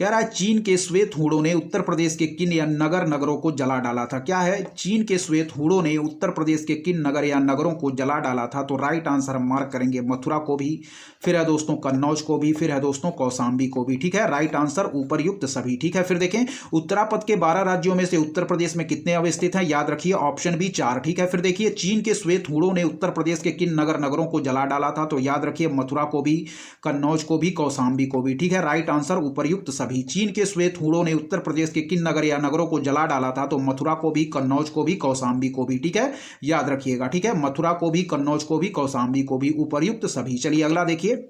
कह रहा है चीन के श्वेत हूणों ने उत्तर प्रदेश के किन या नगरों को जला डाला था। क्या है, चीन के श्वेत हूणों ने उत्तर प्रदेश के किन नगर या नगरों को जला डाला था। तो राइट आंसर हम मार्क करेंगे मथुरा को भी, फिर है दोस्तों कन्नौज को भी, फिर है दोस्तों कौशाम्बी को भी। ठीक है, राइट आंसर उपर्युक्त सभी। ठीक है, फिर देखें उत्तरापद के 12 राज्यों में से उत्तर प्रदेश में कितने अवस्थित हैं, याद रखिए ऑप्शन बी 4। ठीक है, फिर देखिए चीन के श्वेत हूणों ने उत्तर प्रदेश के किन नगरों को जला डाला था। तो याद रखिए मथुरा को भी, कन्नौज को भी, कौशाम्बी को भी। ठीक है, राइट आंसर उपर्युक्त सभी। चीन के श्वेत हूणों ने उत्तर प्रदेश के किन नगर या नगरों को जला डाला था। तो मथुरा को भी, कन्नौज को भी, कौशाम्बी को भी। ठीक है, याद रखिएगा। ठीक है, मथुरा को भी, कन्नौज को भी, कौशाम्बी को भी, उपर्युक्त सभी। चलिए अगला देखिए,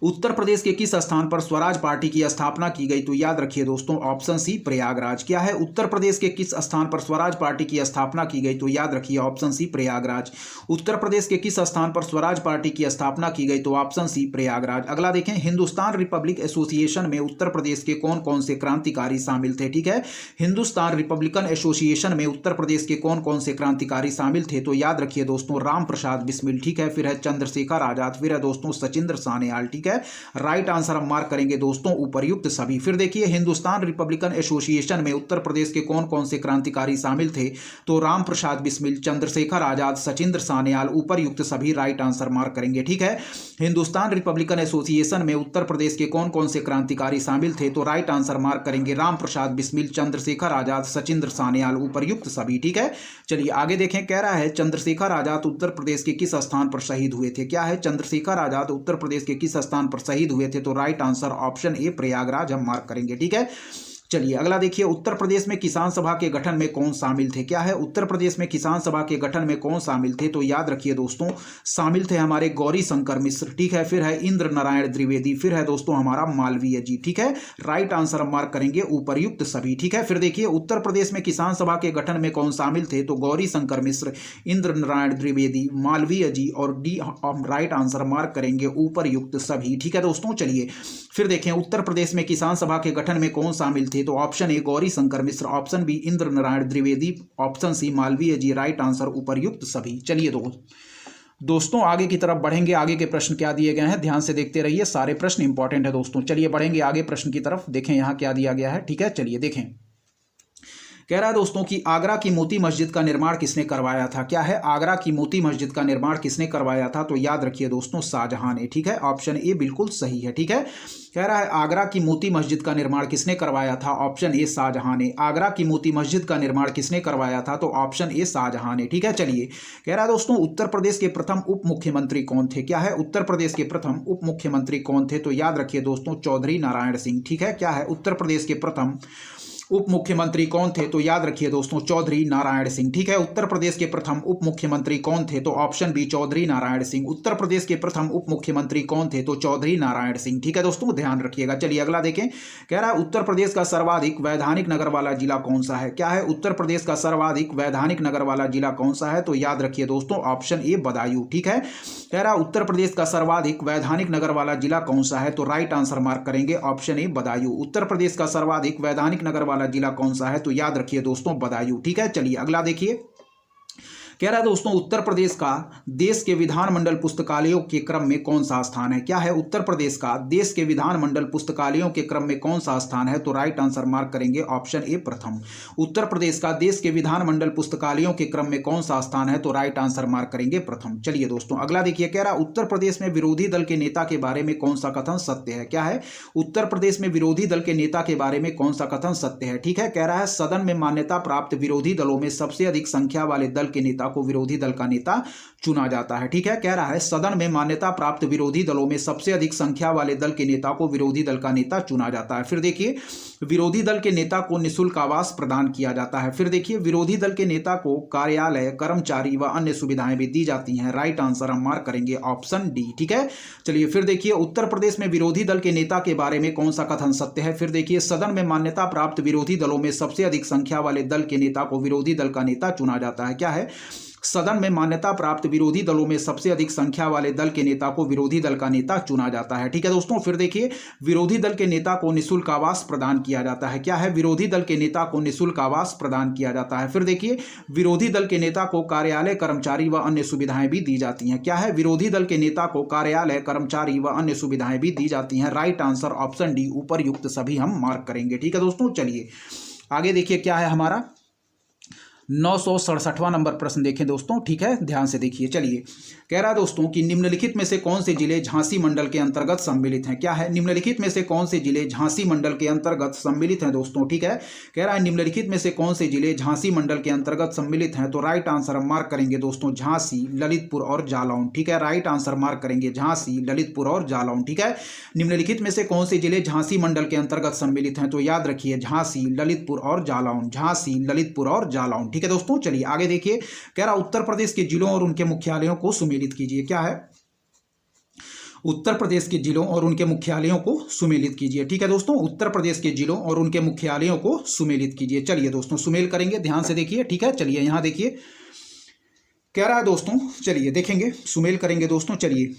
उत्तर प्रदेश के किस स्थान पर स्वराज पार्टी की स्थापना की गई। तो याद रखिए दोस्तों ऑप्शन सी प्रयागराज। क्या है, उत्तर प्रदेश के किस स्थान पर स्वराज पार्टी की स्थापना की गई। तो याद रखिए ऑप्शन सी प्रयागराज। उत्तर प्रदेश के किस स्थान पर स्वराज पार्टी की स्थापना की गई। तो ऑप्शन सी प्रयागराज। अगला देखें, हिंदुस्तान रिपब्लिक एसोसिएशन में उत्तर प्रदेश के कौन कौन से क्रांतिकारी शामिल थे। ठीक है, हिंदुस्तान रिपब्लिकन एसोसिएशन में उत्तर प्रदेश के कौन कौन से क्रांतिकारी शामिल थे। तो याद रखिए दोस्तों राम प्रसाद बिस्मिल। ठीक है, फिर है चंद्रशेखर आजाद, फिर है दोस्तों सचिंद्र सान्याल। ठीक है, राइट आंसर हम मार्क करेंगे दोस्तों उपर्युक्त सभी। फिर देखिए हिंदुस्तान रिपब्लिकन एसोसिएशन में उत्तर प्रदेश के कौन कौन से क्रांतिकारी शामिल थे। तो राम प्रसाद बिस्मिल, चंद्रशेखर आजाद, सचिंद्र सान्याल, उपर्युक्त सभी। राइट आंसर मार्क करेंगे। ठीक है, हिंदुस्तान रिपब्लिकन एसोसिएशन में उत्तर प्रदेश के कौन कौन से क्रांतिकारी शामिल थे। तो राइट आंसर मार्क करेंगे राम प्रसाद बिस्मिल, चंद्रशेखर आजाद, सचिंद्र सान्याल, उपर्युक्त सभी। ठीक है, चलिए आगे देखें। कह रहा है चंद्रशेखर आजाद उत्तर प्रदेश के किस स्थान पर शहीद हुए थे। क्या है, चंद्रशेखर आजाद उत्तर प्रदेश के किस स्थान पर शहीद हुए थे। तो right answer option A Prayagraj हम मार्क करेंगे। ठीक है, चलिए अगला देखिए, उत्तर प्रदेश में किसान सभा के गठन में कौन शामिल थे। क्या है, उत्तर प्रदेश में किसान सभा के गठन में कौन शामिल थे। तो याद रखिए दोस्तों शामिल थे हमारे गौरी शंकर मिश्र। ठीक है, फिर है इंद्र नारायण द्विवेदी, फिर है दोस्तों हमारा मालवीय जी। ठीक है, राइट आंसर हम मार्क करेंगे उपर्युक्त सभी। ठीक है, फिर देखिए उत्तर प्रदेश में किसान सभा के गठन में कौन शामिल थे। तो गौरी शंकर मिश्र, इंद्र नारायण द्विवेदी, मालवीय जी और डी राइट आंसर मार्क करेंगे उपर्युक्त सभी। ठीक है दोस्तों, चलिए फिर देखें उत्तर प्रदेश में किसान सभा के गठन में कौन शामिल थे। तो option A Gauri Shankar Mishra, option B Indra Narayan Dwivedi, option C Malviya ji. Right answer उपर्युक्त सभी। चलिए दोस्तों आगे की तरफ बढ़ेंगे। आगे के प्रश्न क्या दिए गए हैं ध्यान से देखते रहिए, सारे प्रश्न इंपॉर्टेंट है दोस्तों। चलिए बढ़ेंगे आगे प्रश्न की तरफ, देखें यहाँ क्या दिया गया है। ठीक है, चलिए देखें। कह रहा है दोस्तों कि आगरा की मोती मस्जिद का निर्माण किसने करवाया था। क्या है, आगरा की मोती मस्जिद का निर्माण किसने करवाया था। तो याद रखिए दोस्तों शाहजहां ने। ठीक है, ऑप्शन ए बिल्कुल सही है। ठीक है, कह रहा है आगरा की मोती मस्जिद का निर्माण किसने करवाया था। ऑप्शन ए शाहजहां ने। आगरा की मोती मस्जिद का निर्माण किसने करवाया था। तो ऑप्शन ए शाहजहां ने। ठीक है, चलिए कह रहा है दोस्तों उत्तर प्रदेश के प्रथम उप मुख्यमंत्री कौन थे। क्या है, उत्तर प्रदेश के प्रथम उप मुख्यमंत्री कौन थे। तो याद रखिए दोस्तों चौधरी नारायण सिंह। ठीक है, क्या है, उत्तर प्रदेश के प्रथम उप मुख्यमंत्री कौन थे। तो याद रखिए दोस्तों चौधरी नारायण सिंह। ठीक है, उत्तर प्रदेश के प्रथम उप मुख्यमंत्री कौन थे। तो ऑप्शन बी चौधरी नारायण सिंह। उत्तर प्रदेश के प्रथम उप मुख्यमंत्री कौन थे। तो चौधरी नारायण सिंह। ठीक है दोस्तों, ध्यान रखिएगा। चलिए अगला देखें। कह रहा है उत्तर प्रदेश का सर्वाधिक वैधानिक नगर वाला जिला कौन सा है। क्या है, उत्तर प्रदेश का सर्वाधिक वैधानिक नगर वाला जिला कौन सा है। तो याद रखिए दोस्तों ऑप्शन ए बदायूं। ठीक है, कह रहा है उत्तर प्रदेश का सर्वाधिक वैधानिक नगर वाला जिला कौन सा है। तो राइट आंसर मार्क करेंगे ऑप्शन ए बदायूं। उत्तर प्रदेश का सर्वाधिक वैधानिक नगर वाला जिला कौन सा है। तो याद रखिए दोस्तों बदायूं। ठीक है, चलिए अगला देखिए। कह रहा है दोस्तों उत्तर प्रदेश का देश के विधानमंडल पुस्तकालयों के क्रम में कौन सा स्थान है। क्या है, उत्तर प्रदेश का देश के विधानमंडल पुस्तकालयों के क्रम में कौन सा स्थान है। तो राइट आंसर मार्क करेंगे ऑप्शन ए प्रथम। उत्तर प्रदेश का देश के विधानमंडल पुस्तकालयों के क्रम में कौन सा स्थान है। तो राइट आंसर मार्क करेंगे प्रथम। चलिए दोस्तों अगला देखिए। कह रहा उत्तर प्रदेश में विरोधी दल के नेता के बारे में कौन सा कथन सत्य है। क्या है, उत्तर प्रदेश में विरोधी दल के नेता के बारे में कौन सा कथन सत्य है। ठीक है, कह रहा है सदन में मान्यता प्राप्त विरोधी दलों में सबसे अधिक संख्या वाले दल के नेता को विरोधी दल का नेता चुना जाता है। ठीक है, कह रहा है सदन में मान्यता प्राप्त विरोधी दलों में सबसे अधिक संख्या वाले दल के नेता को विरोधी दल का नेता चुना जाता है। फिर देखिए विरोधी दल के नेता को निःशुल्क आवास प्रदान किया जाता है। फिर देखिए विरोधी दल के नेता को कार्यालय, कर्मचारी व अन्य सुविधाएं भी दी जाती हैं। राइट आंसर हम मार्क करेंगे ऑप्शन डी। ठीक है, चलिए फिर देखिए उत्तर प्रदेश में विरोधी दल के नेता के बारे में कौन सा कथन सत्य है। फिर देखिए सदन में मान्यता प्राप्त विरोधी दलों में सबसे अधिक संख्या वाले दल के नेता को विरोधी दल का नेता चुना जाता है। क्या है, सदन में मान्यता प्राप्त विरोधी दलों में सबसे अधिक संख्या वाले दल के नेता को विरोधी दल का नेता चुना जाता है। ठीक है दोस्तों, फिर देखिए विरोधी दल के नेता को निःशुल्क आवास प्रदान किया जाता है। क्या है? विरोधी दल के नेता को निःशुल्क आवास प्रदान किया जाता है। फिर देखिए विरोधी दल के नेता को कार्यालय, कर्मचारी व अन्य सुविधाएं भी दी जाती हैं। क्या है? विरोधी दल के नेता को कार्यालय, कर्मचारी व अन्य सुविधाएं भी दी जाती हैं। राइट आंसर ऑप्शन डी, उपर्युक्त सभी हम मार्क करेंगे। ठीक है दोस्तों, चलिए आगे देखिए क्या है हमारा 967वां नंबर प्रश्न देखें दोस्तों। ठीक है, ध्यान से देखिए। चलिए कह रहा है दोस्तों कि निम्नलिखित में से कौन से जिले झांसी मंडल के अंतर्गत सम्मिलित हैं। क्या है? निम्नलिखित में से कौन से जिले झांसी मंडल के अंतर्गत सम्मिलित हैं दोस्तों। ठीक है, कह रहा है निम्नलिखित में से कौन से जिले झांसी मंडल के अंतर्गत सम्मिलित हैं। तो राइट आंसर हम मार्क करेंगे दोस्तों झांसी, ललितपुर और जालौन। ठीक है, राइट आंसर मार्क करेंगे झांसी, ललितपुर और जालौन। ठीक है, निम्नलिखित में से कौन से जिले झांसी मंडल के अंतर्गत सम्मिलित हैं। तो याद रखिए झांसी, ललितपुर और जालौन, झांसी, ललितपुर और जालौन। ठीक है दोस्तों, चलिए आगे देखिए। कह रहा उत्तर प्रदेश के जिलों और उनके मुख्यालयों को सुमेलित कीजिए। क्या है? उत्तर प्रदेश के जिलों और उनके मुख्यालयों को सुमेलित कीजिए। ठीक है दोस्तों, उत्तर प्रदेश के जिलों और उनके मुख्यालयों को सुमेलित कीजिए। चलिए दोस्तों सुमेल करेंगे, ध्यान से देखिए। ठीक है, चलिए यहां देखिए कह रहा है दोस्तों, चलिए देखेंगे सुमेल करेंगे दोस्तों। चलिए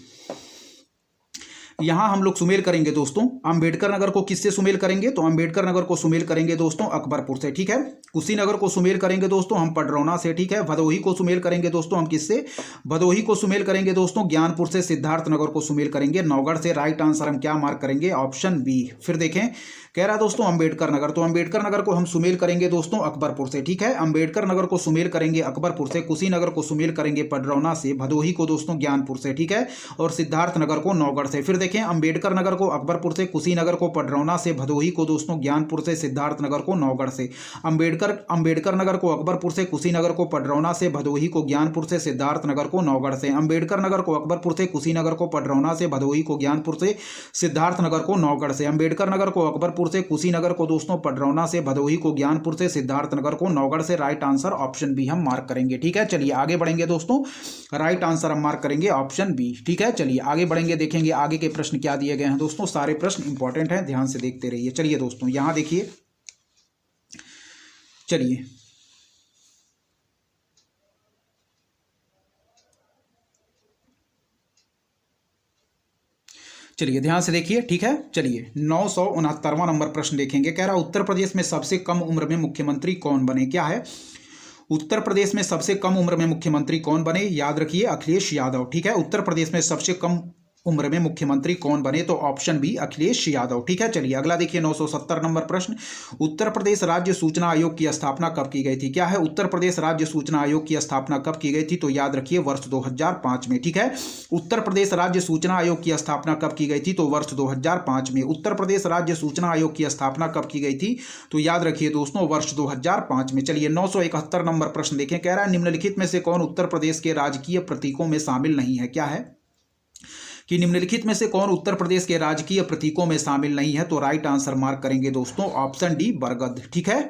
यहां हम लोग सुमेल करेंगे दोस्तों। अंबेडकर नगर को किससे सुमेल करेंगे? तो अंबेडकर नगर को सुमेल करेंगे दोस्तों अकबरपुर से। ठीक है, कुशीनगर को सुमेल करेंगे दोस्तों हम पडरौना से। ठीक है, भदोही को सुमेल करेंगे दोस्तों हम किससे? भदोही को सुमेल करेंगे दोस्तों ज्ञानपुर से। सिद्धार्थनगर को सुमेल करेंगे नौगढ़ से। राइट आंसर हम क्या मार्क करेंगे? Option B. फिर देखें कह रहा दोस्तों अंबेडकर नगर, तो अंबेडकर नगर को हम सुमेल करेंगे दोस्तों अकबरपुर से। ठीक है, अंबेडकर नगर को सुमेल करेंगे अकबरपुर से, कुशीनगर को सुमेल करेंगे पडरौना से, भदोही को दोस्तों ज्ञानपुर से। ठीक है, और सिद्धार्थनगर को नौगढ़ से। फिर देखें अंबेडकर नगर को अकबरपुर से, कुशीनगर को पडरौना से, भदोही को दोस्तों ज्ञानपुर से, सिद्धार्थनगर को नौगढ़ से। अंबेडकर नगर को अकबरपुर से, कुशीनगर को पडरौना से, भदोही को ज्ञानपुर से, सिद्धार्थनगर को नौगढ़ से। अंबेडकर नगर को अकबरपुर से, कुशीनगर को पडरौना से, भदोही को ज्ञानपुर से, सिद्धार्थनगर को नौगढ़ से। अंबेडकर नगर को अकबरपुर से, कुशीनगर को दोस्तों पडरौना से, भदोही को ज्ञानपुर से, सिद्धार्थनगर को नौगढ़ से। राइट आंसर ऑप्शन बी हम मार्क करेंगे। ठीक है, चलिए आगे बढ़ेंगे दोस्तों। राइट आंसर हम मार्क करेंगे ऑप्शन बी। ठीक है, चलिए आगे बढ़ेंगे, देखेंगे आगे के प्रश्न क्या दिए गए हैं दोस्तों। सारे प्रश्न इंपॉर्टेंट हैं, ध्यान से देखते रहिए। चलिए दोस्तों यहां देखिए, चलिए चलिए ध्यान से देखिए। ठीक है, चलिए 969वां नंबर प्रश्न देखेंगे। कह रहा उत्तर प्रदेश में सबसे कम उम्र में मुख्यमंत्री कौन बने। क्या है? उत्तर प्रदेश में सबसे कम उम्र में मुख्यमंत्री कौन बने? याद रखिए अखिलेश यादव। ठीक है, उत्तर प्रदेश में सबसे कम उम्र में मुख्यमंत्री कौन बने? तो ऑप्शन बी अखिलेश यादव। ठीक है, चलिए अगला देखिए 970 नंबर प्रश्न। उत्तर प्रदेश राज्य सूचना आयोग की स्थापना कब की गई थी? क्या है? उत्तर प्रदेश राज्य सूचना आयोग की स्थापना कब की गई थी? तो याद रखिए वर्ष 2005 में। ठीक है, उत्तर प्रदेश राज्य सूचना आयोग की स्थापना कब की गई थी? तो वर्ष 2005 में। उत्तर प्रदेश राज्य सूचना आयोग की स्थापना कब की गई थी? तो याद रखिए दोस्तों वर्ष 2005 में। चलिए 971 नंबर प्रश्न देखें। कह रहा है निम्नलिखित में से कौन उत्तर प्रदेश के राजकीय प्रतीकों में शामिल नहीं है? क्या है कि निम्नलिखित में से कौन उत्तर प्रदेश के राजकीय प्रतीकों में शामिल नहीं है? तो राइट आंसर मार्क करेंगे दोस्तों ऑप्शन डी बरगद। ठीक है,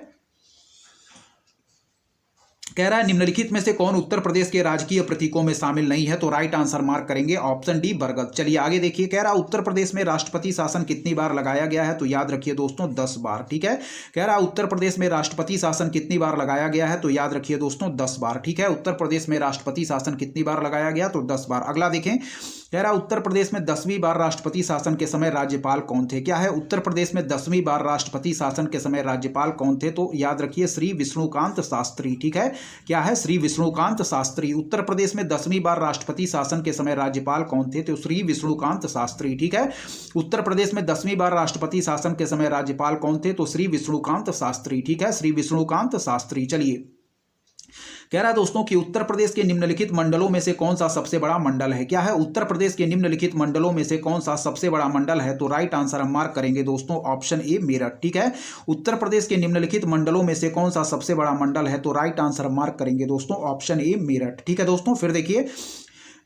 कह रहा है निम्नलिखित में से कौन उत्तर प्रदेश के राजकीय प्रतीकों में शामिल नहीं है? तो राइट आंसर मार्क करेंगे ऑप्शन डी बरगद। चलिए आगे देखिए। कह रहा है उत्तर प्रदेश में राष्ट्रपति शासन कितनी बार लगाया गया है? तो याद रखिए दोस्तों 10 बार। ठीक है, कह रहा है उत्तर प्रदेश में राष्ट्रपति शासन कितनी बार लगाया गया है? तो याद रखिए दोस्तों 10 बार। ठीक है, उत्तर प्रदेश में राष्ट्रपति शासन कितनी बार लगाया गया? तो 10 बार। अगला देखें, कह रहा उत्तर प्रदेश में 10वीं बार राष्ट्रपति शासन के समय राज्यपाल कौन थे? क्या है? उत्तर प्रदेश में 10वीं बार राष्ट्रपति शासन के समय राज्यपाल कौन थे? तो याद रखिए श्री विष्णुकांत शास्त्री। ठीक है, क्या है? श्री विष्णुकांत शास्त्री। उत्तर प्रदेश में 10वीं बार राष्ट्रपति शासन के समय राज्यपाल कौन थे? तो श्री विष्णुकांत शास्त्री। ठीक है, उत्तर प्रदेश में 10वीं बार राष्ट्रपति शासन के समय राज्यपाल कौन थे? तो श्री विष्णुकांत शास्त्री। ठीक है, श्री विष्णुकांत शास्त्री। चलिए कह रहा है दोस्तों कि उत्तर प्रदेश के निम्नलिखित मंडलों में से कौन सा सबसे बड़ा मंडल है? क्या है? उत्तर प्रदेश के निम्नलिखित मंडलों में से कौन सा सबसे बड़ा मंडल है? तो राइट आंसर हम मार्क करेंगे दोस्तों ऑप्शन ए मेरठ। ठीक है, उत्तर प्रदेश के निम्नलिखित मंडलों में से कौन सा सबसे बड़ा मंडल है? तो राइट आंसर हम मार्क करेंगे दोस्तों ऑप्शन ए मेरठ। ठीक है दोस्तों, फिर देखिए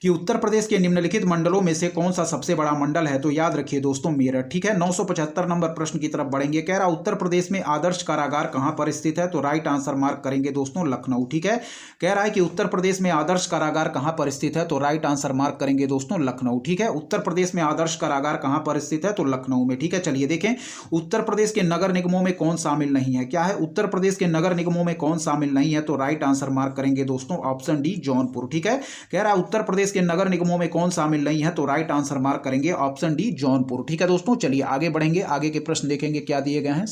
कि उत्तर प्रदेश के निम्नलिखित मंडलों में से कौन सा सबसे बड़ा मंडल है, तो याद रखिए दोस्तों मेरठ। ठीक है, 975 नंबर प्रश्न की तरफ बढ़ेंगे। कह रहा उत्तर प्रदेश में आदर्श कारागार कहां पर स्थित है, तो राइट आंसर मार्क करेंगे दोस्तों लखनऊ। ठीक है, कह रहा है कि उत्तर प्रदेश में आदर्श कारागार कहां पर स्थित है, तो राइट आंसर मार्क करेंगे दोस्तों लखनऊ। ठीक है, उत्तर प्रदेश में आदर्श कारागार कहां पर स्थित है, तो लखनऊ में। ठीक है, चलिए देखें उत्तर प्रदेश के नगर निगमों में कौन शामिल नहीं है। क्या है, उत्तर प्रदेश के नगर निगमों में कौन शामिल नहीं है, तो राइट आंसर मार्क करेंगे दोस्तों ऑप्शन डी जौनपुर। ठीक है, कह रहा है उत्तर प्रदेश के नगर निगमों में कौन शामिल नहीं है, तो राइट आंसर मार्क करेंगे ऑप्शन डी जौनपुर। ठीक है दोस्तों, चलिए आगे बढ़ेंगे, आगे के प्रश्न देखेंगे क्या दिए गए हैं।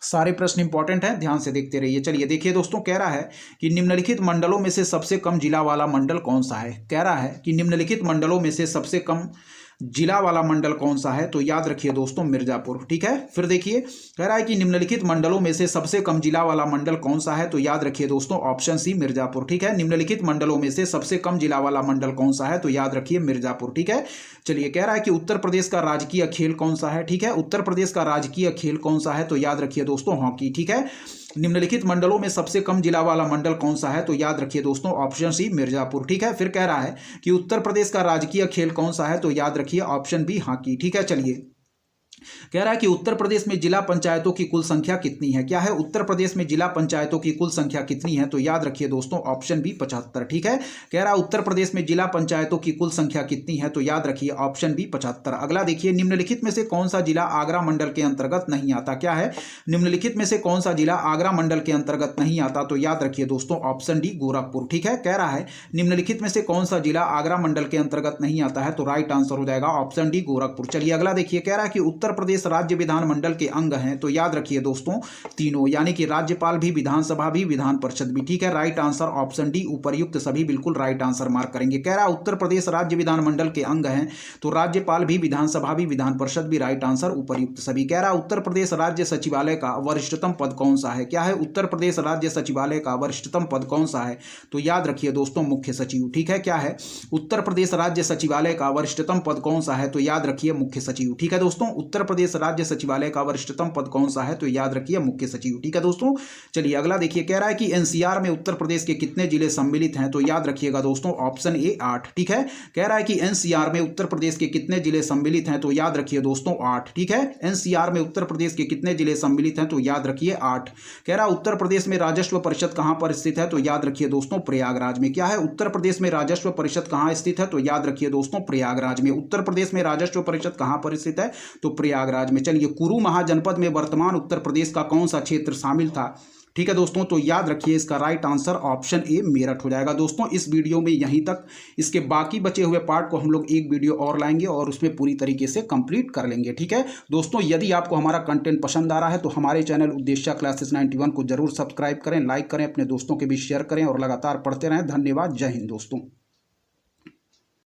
सारे प्रश्न इंपॉर्टेंट हैं, ध्यान से देखते रहिए। चलिए देखिए दोस्तों, कह रहा है कि निम्नलिखित मंडलों में से सबसे कम जिला वाला मंडल कौन सा है। कह रहा है कि निम्नलिखित मंडलों में से सबसे कम जिला वाला मंडल कौन सा है, तो याद रखिए दोस्तों मिर्जापुर। ठीक है, फिर देखिए कह रहा है कि निम्नलिखित मंडलों में से सबसे कम जिला वाला मंडल कौन सा है, तो याद रखिए दोस्तों ऑप्शन सी मिर्जापुर। ठीक है, निम्नलिखित मंडलों में से सबसे कम जिला वाला मंडल कौन सा है, तो याद रखिए मिर्जापुर। ठीक है, चलिए कह रहा है कि उत्तर प्रदेश का राजकीय खेल कौन सा है। ठीक है, उत्तर प्रदेश का राजकीय खेल कौन सा है, तो याद रखिए दोस्तों हॉकी। ठीक है, निम्नलिखित मंडलों में सबसे कम जिला वाला मंडल कौन सा है, तो याद रखिए दोस्तों ऑप्शन सी मिर्जापुर। ठीक है, फिर कह रहा है कि उत्तर प्रदेश का राजकीय खेल कौन सा है, तो याद रखिए ऑप्शन बी हॉकी। ठीक है, चलिए कह रहा है कि उत्तर प्रदेश में जिला पंचायतों की कुल संख्या कितनी है। क्या है, उत्तर प्रदेश में जिला पंचायतों की कुल संख्या कितनी है, तो याद रखिए दोस्तों ऑप्शन बी 75। ठीक है, कह रहा है उत्तर प्रदेश में जिला पंचायतों की कुल संख्या कितनी है, तो याद रखिए ऑप्शन बी 75। अगला देखिए, निम्नलिखित में से कौन सा जिला आगरा मंडल के अंतर्गत नहीं आता। क्या है, निम्नलिखित में से कौन सा जिला आगरा मंडल के अंतर्गत नहीं आता, तो याद रखिए दोस्तों ऑप्शन डी गोरखपुर। ठीक है, कह रहा है निम्नलिखित में से कौन सा जिला आगरा मंडल के अंतर्गत नहीं आता है, तो राइट आंसर हो जाएगा ऑप्शन डी गोरखपुर। चलिए अगला देखिए, कह रहा है कि उत्तर प्रदेश राज्य विधानमंडल के अंग हैं, तो याद रखिए दोस्तों तीनों, यानी कि राज्यपाल भी, विधानसभा भी, विधान परिषद भी। ठीक है, राइट आंसर ऑप्शन डी उपर्युक्त सभी बिल्कुल राइट आंसर मार्क करेंगे। कह रहा है उत्तर प्रदेश राज्य विधानमंडल के अंग हैं, तो राज्यपाल भी, विधानसभा भी, विधान परिषद भी, राइट आंसर उपर्युक्त सभी। कह रहा है उत्तर प्रदेश राज्य सचिवालय का वरिष्ठतम पद कौन सा है। क्या है, उत्तर प्रदेश राज्य सचिवालय का वरिष्ठतम पद कौन सा है, तो याद रखिए दोस्तों मुख्य सचिव। ठीक है, क्या है, उत्तर प्रदेश राज्य सचिवालय का वरिष्ठतम पद कौन सा है, तो याद रखिए मुख्य सचिव। ठीक है दोस्तों, उत्तर प्रदेश राज्य सचिवालय का वरिष्ठतम पद कौन सा है, तो याद रखिए मुख्य सचिव। ठीक है दोस्तों, चलिए अगला देखिए, कह रहा है कि एनसीआर में उत्तर प्रदेश के कितने जिले सम्मिलित हैं, तो याद रखिएगा दोस्तों ऑप्शन ए 8। ठीक है, कह रहा है कि एनसीआर में उत्तर प्रदेश के कितने जिले सम्मिलित हैं, तो याद रखिए दोस्तों 8। ठीक है, एनसीआर में उत्तर प्रदेश के कितने जिले सम्मिलित हैं, तो याद रखिए 8। कह रहा है उत्तर प्रदेश में राजस्व परिषद कहां पर स्थित है, तो याद रखिए दोस्तों प्रयागराज में। क्या है, उत्तर प्रदेश में राजस्व परिषद कहां स्थित है, तो याद रखिए दोस्तों प्रयागराज में। उत्तर प्रदेश में राजस्व परिषद कहां पर स्थित है, तो प्रयागराज में। चलिए कुरु महाजनपद में वर्तमान उत्तर प्रदेश का कौन सा क्षेत्र शामिल था। ठीक है दोस्तों, तो याद रखिए इसका right answer option A Meerut हो जाएगा। दोस्तों इस वीडियो में यहीं तक, इसके बाकी बचे हुए पार्ट को हम लोग एक वीडियो और लाएंगे और उसमें पूरी तरीके से कंप्लीट कर लेंगे। ठीक है दोस्तों, यदि आपको हमारा कंटेंट पसंद आ रहा है तो हमारे चैनल उद्देश्य क्लासेस 91 को जरूर सब्सक्राइब करें, लाइक करें, अपने दोस्तों के बीच शेयर करें और लगातार पढ़ते रहें। धन्यवाद, जय हिंद दोस्तों।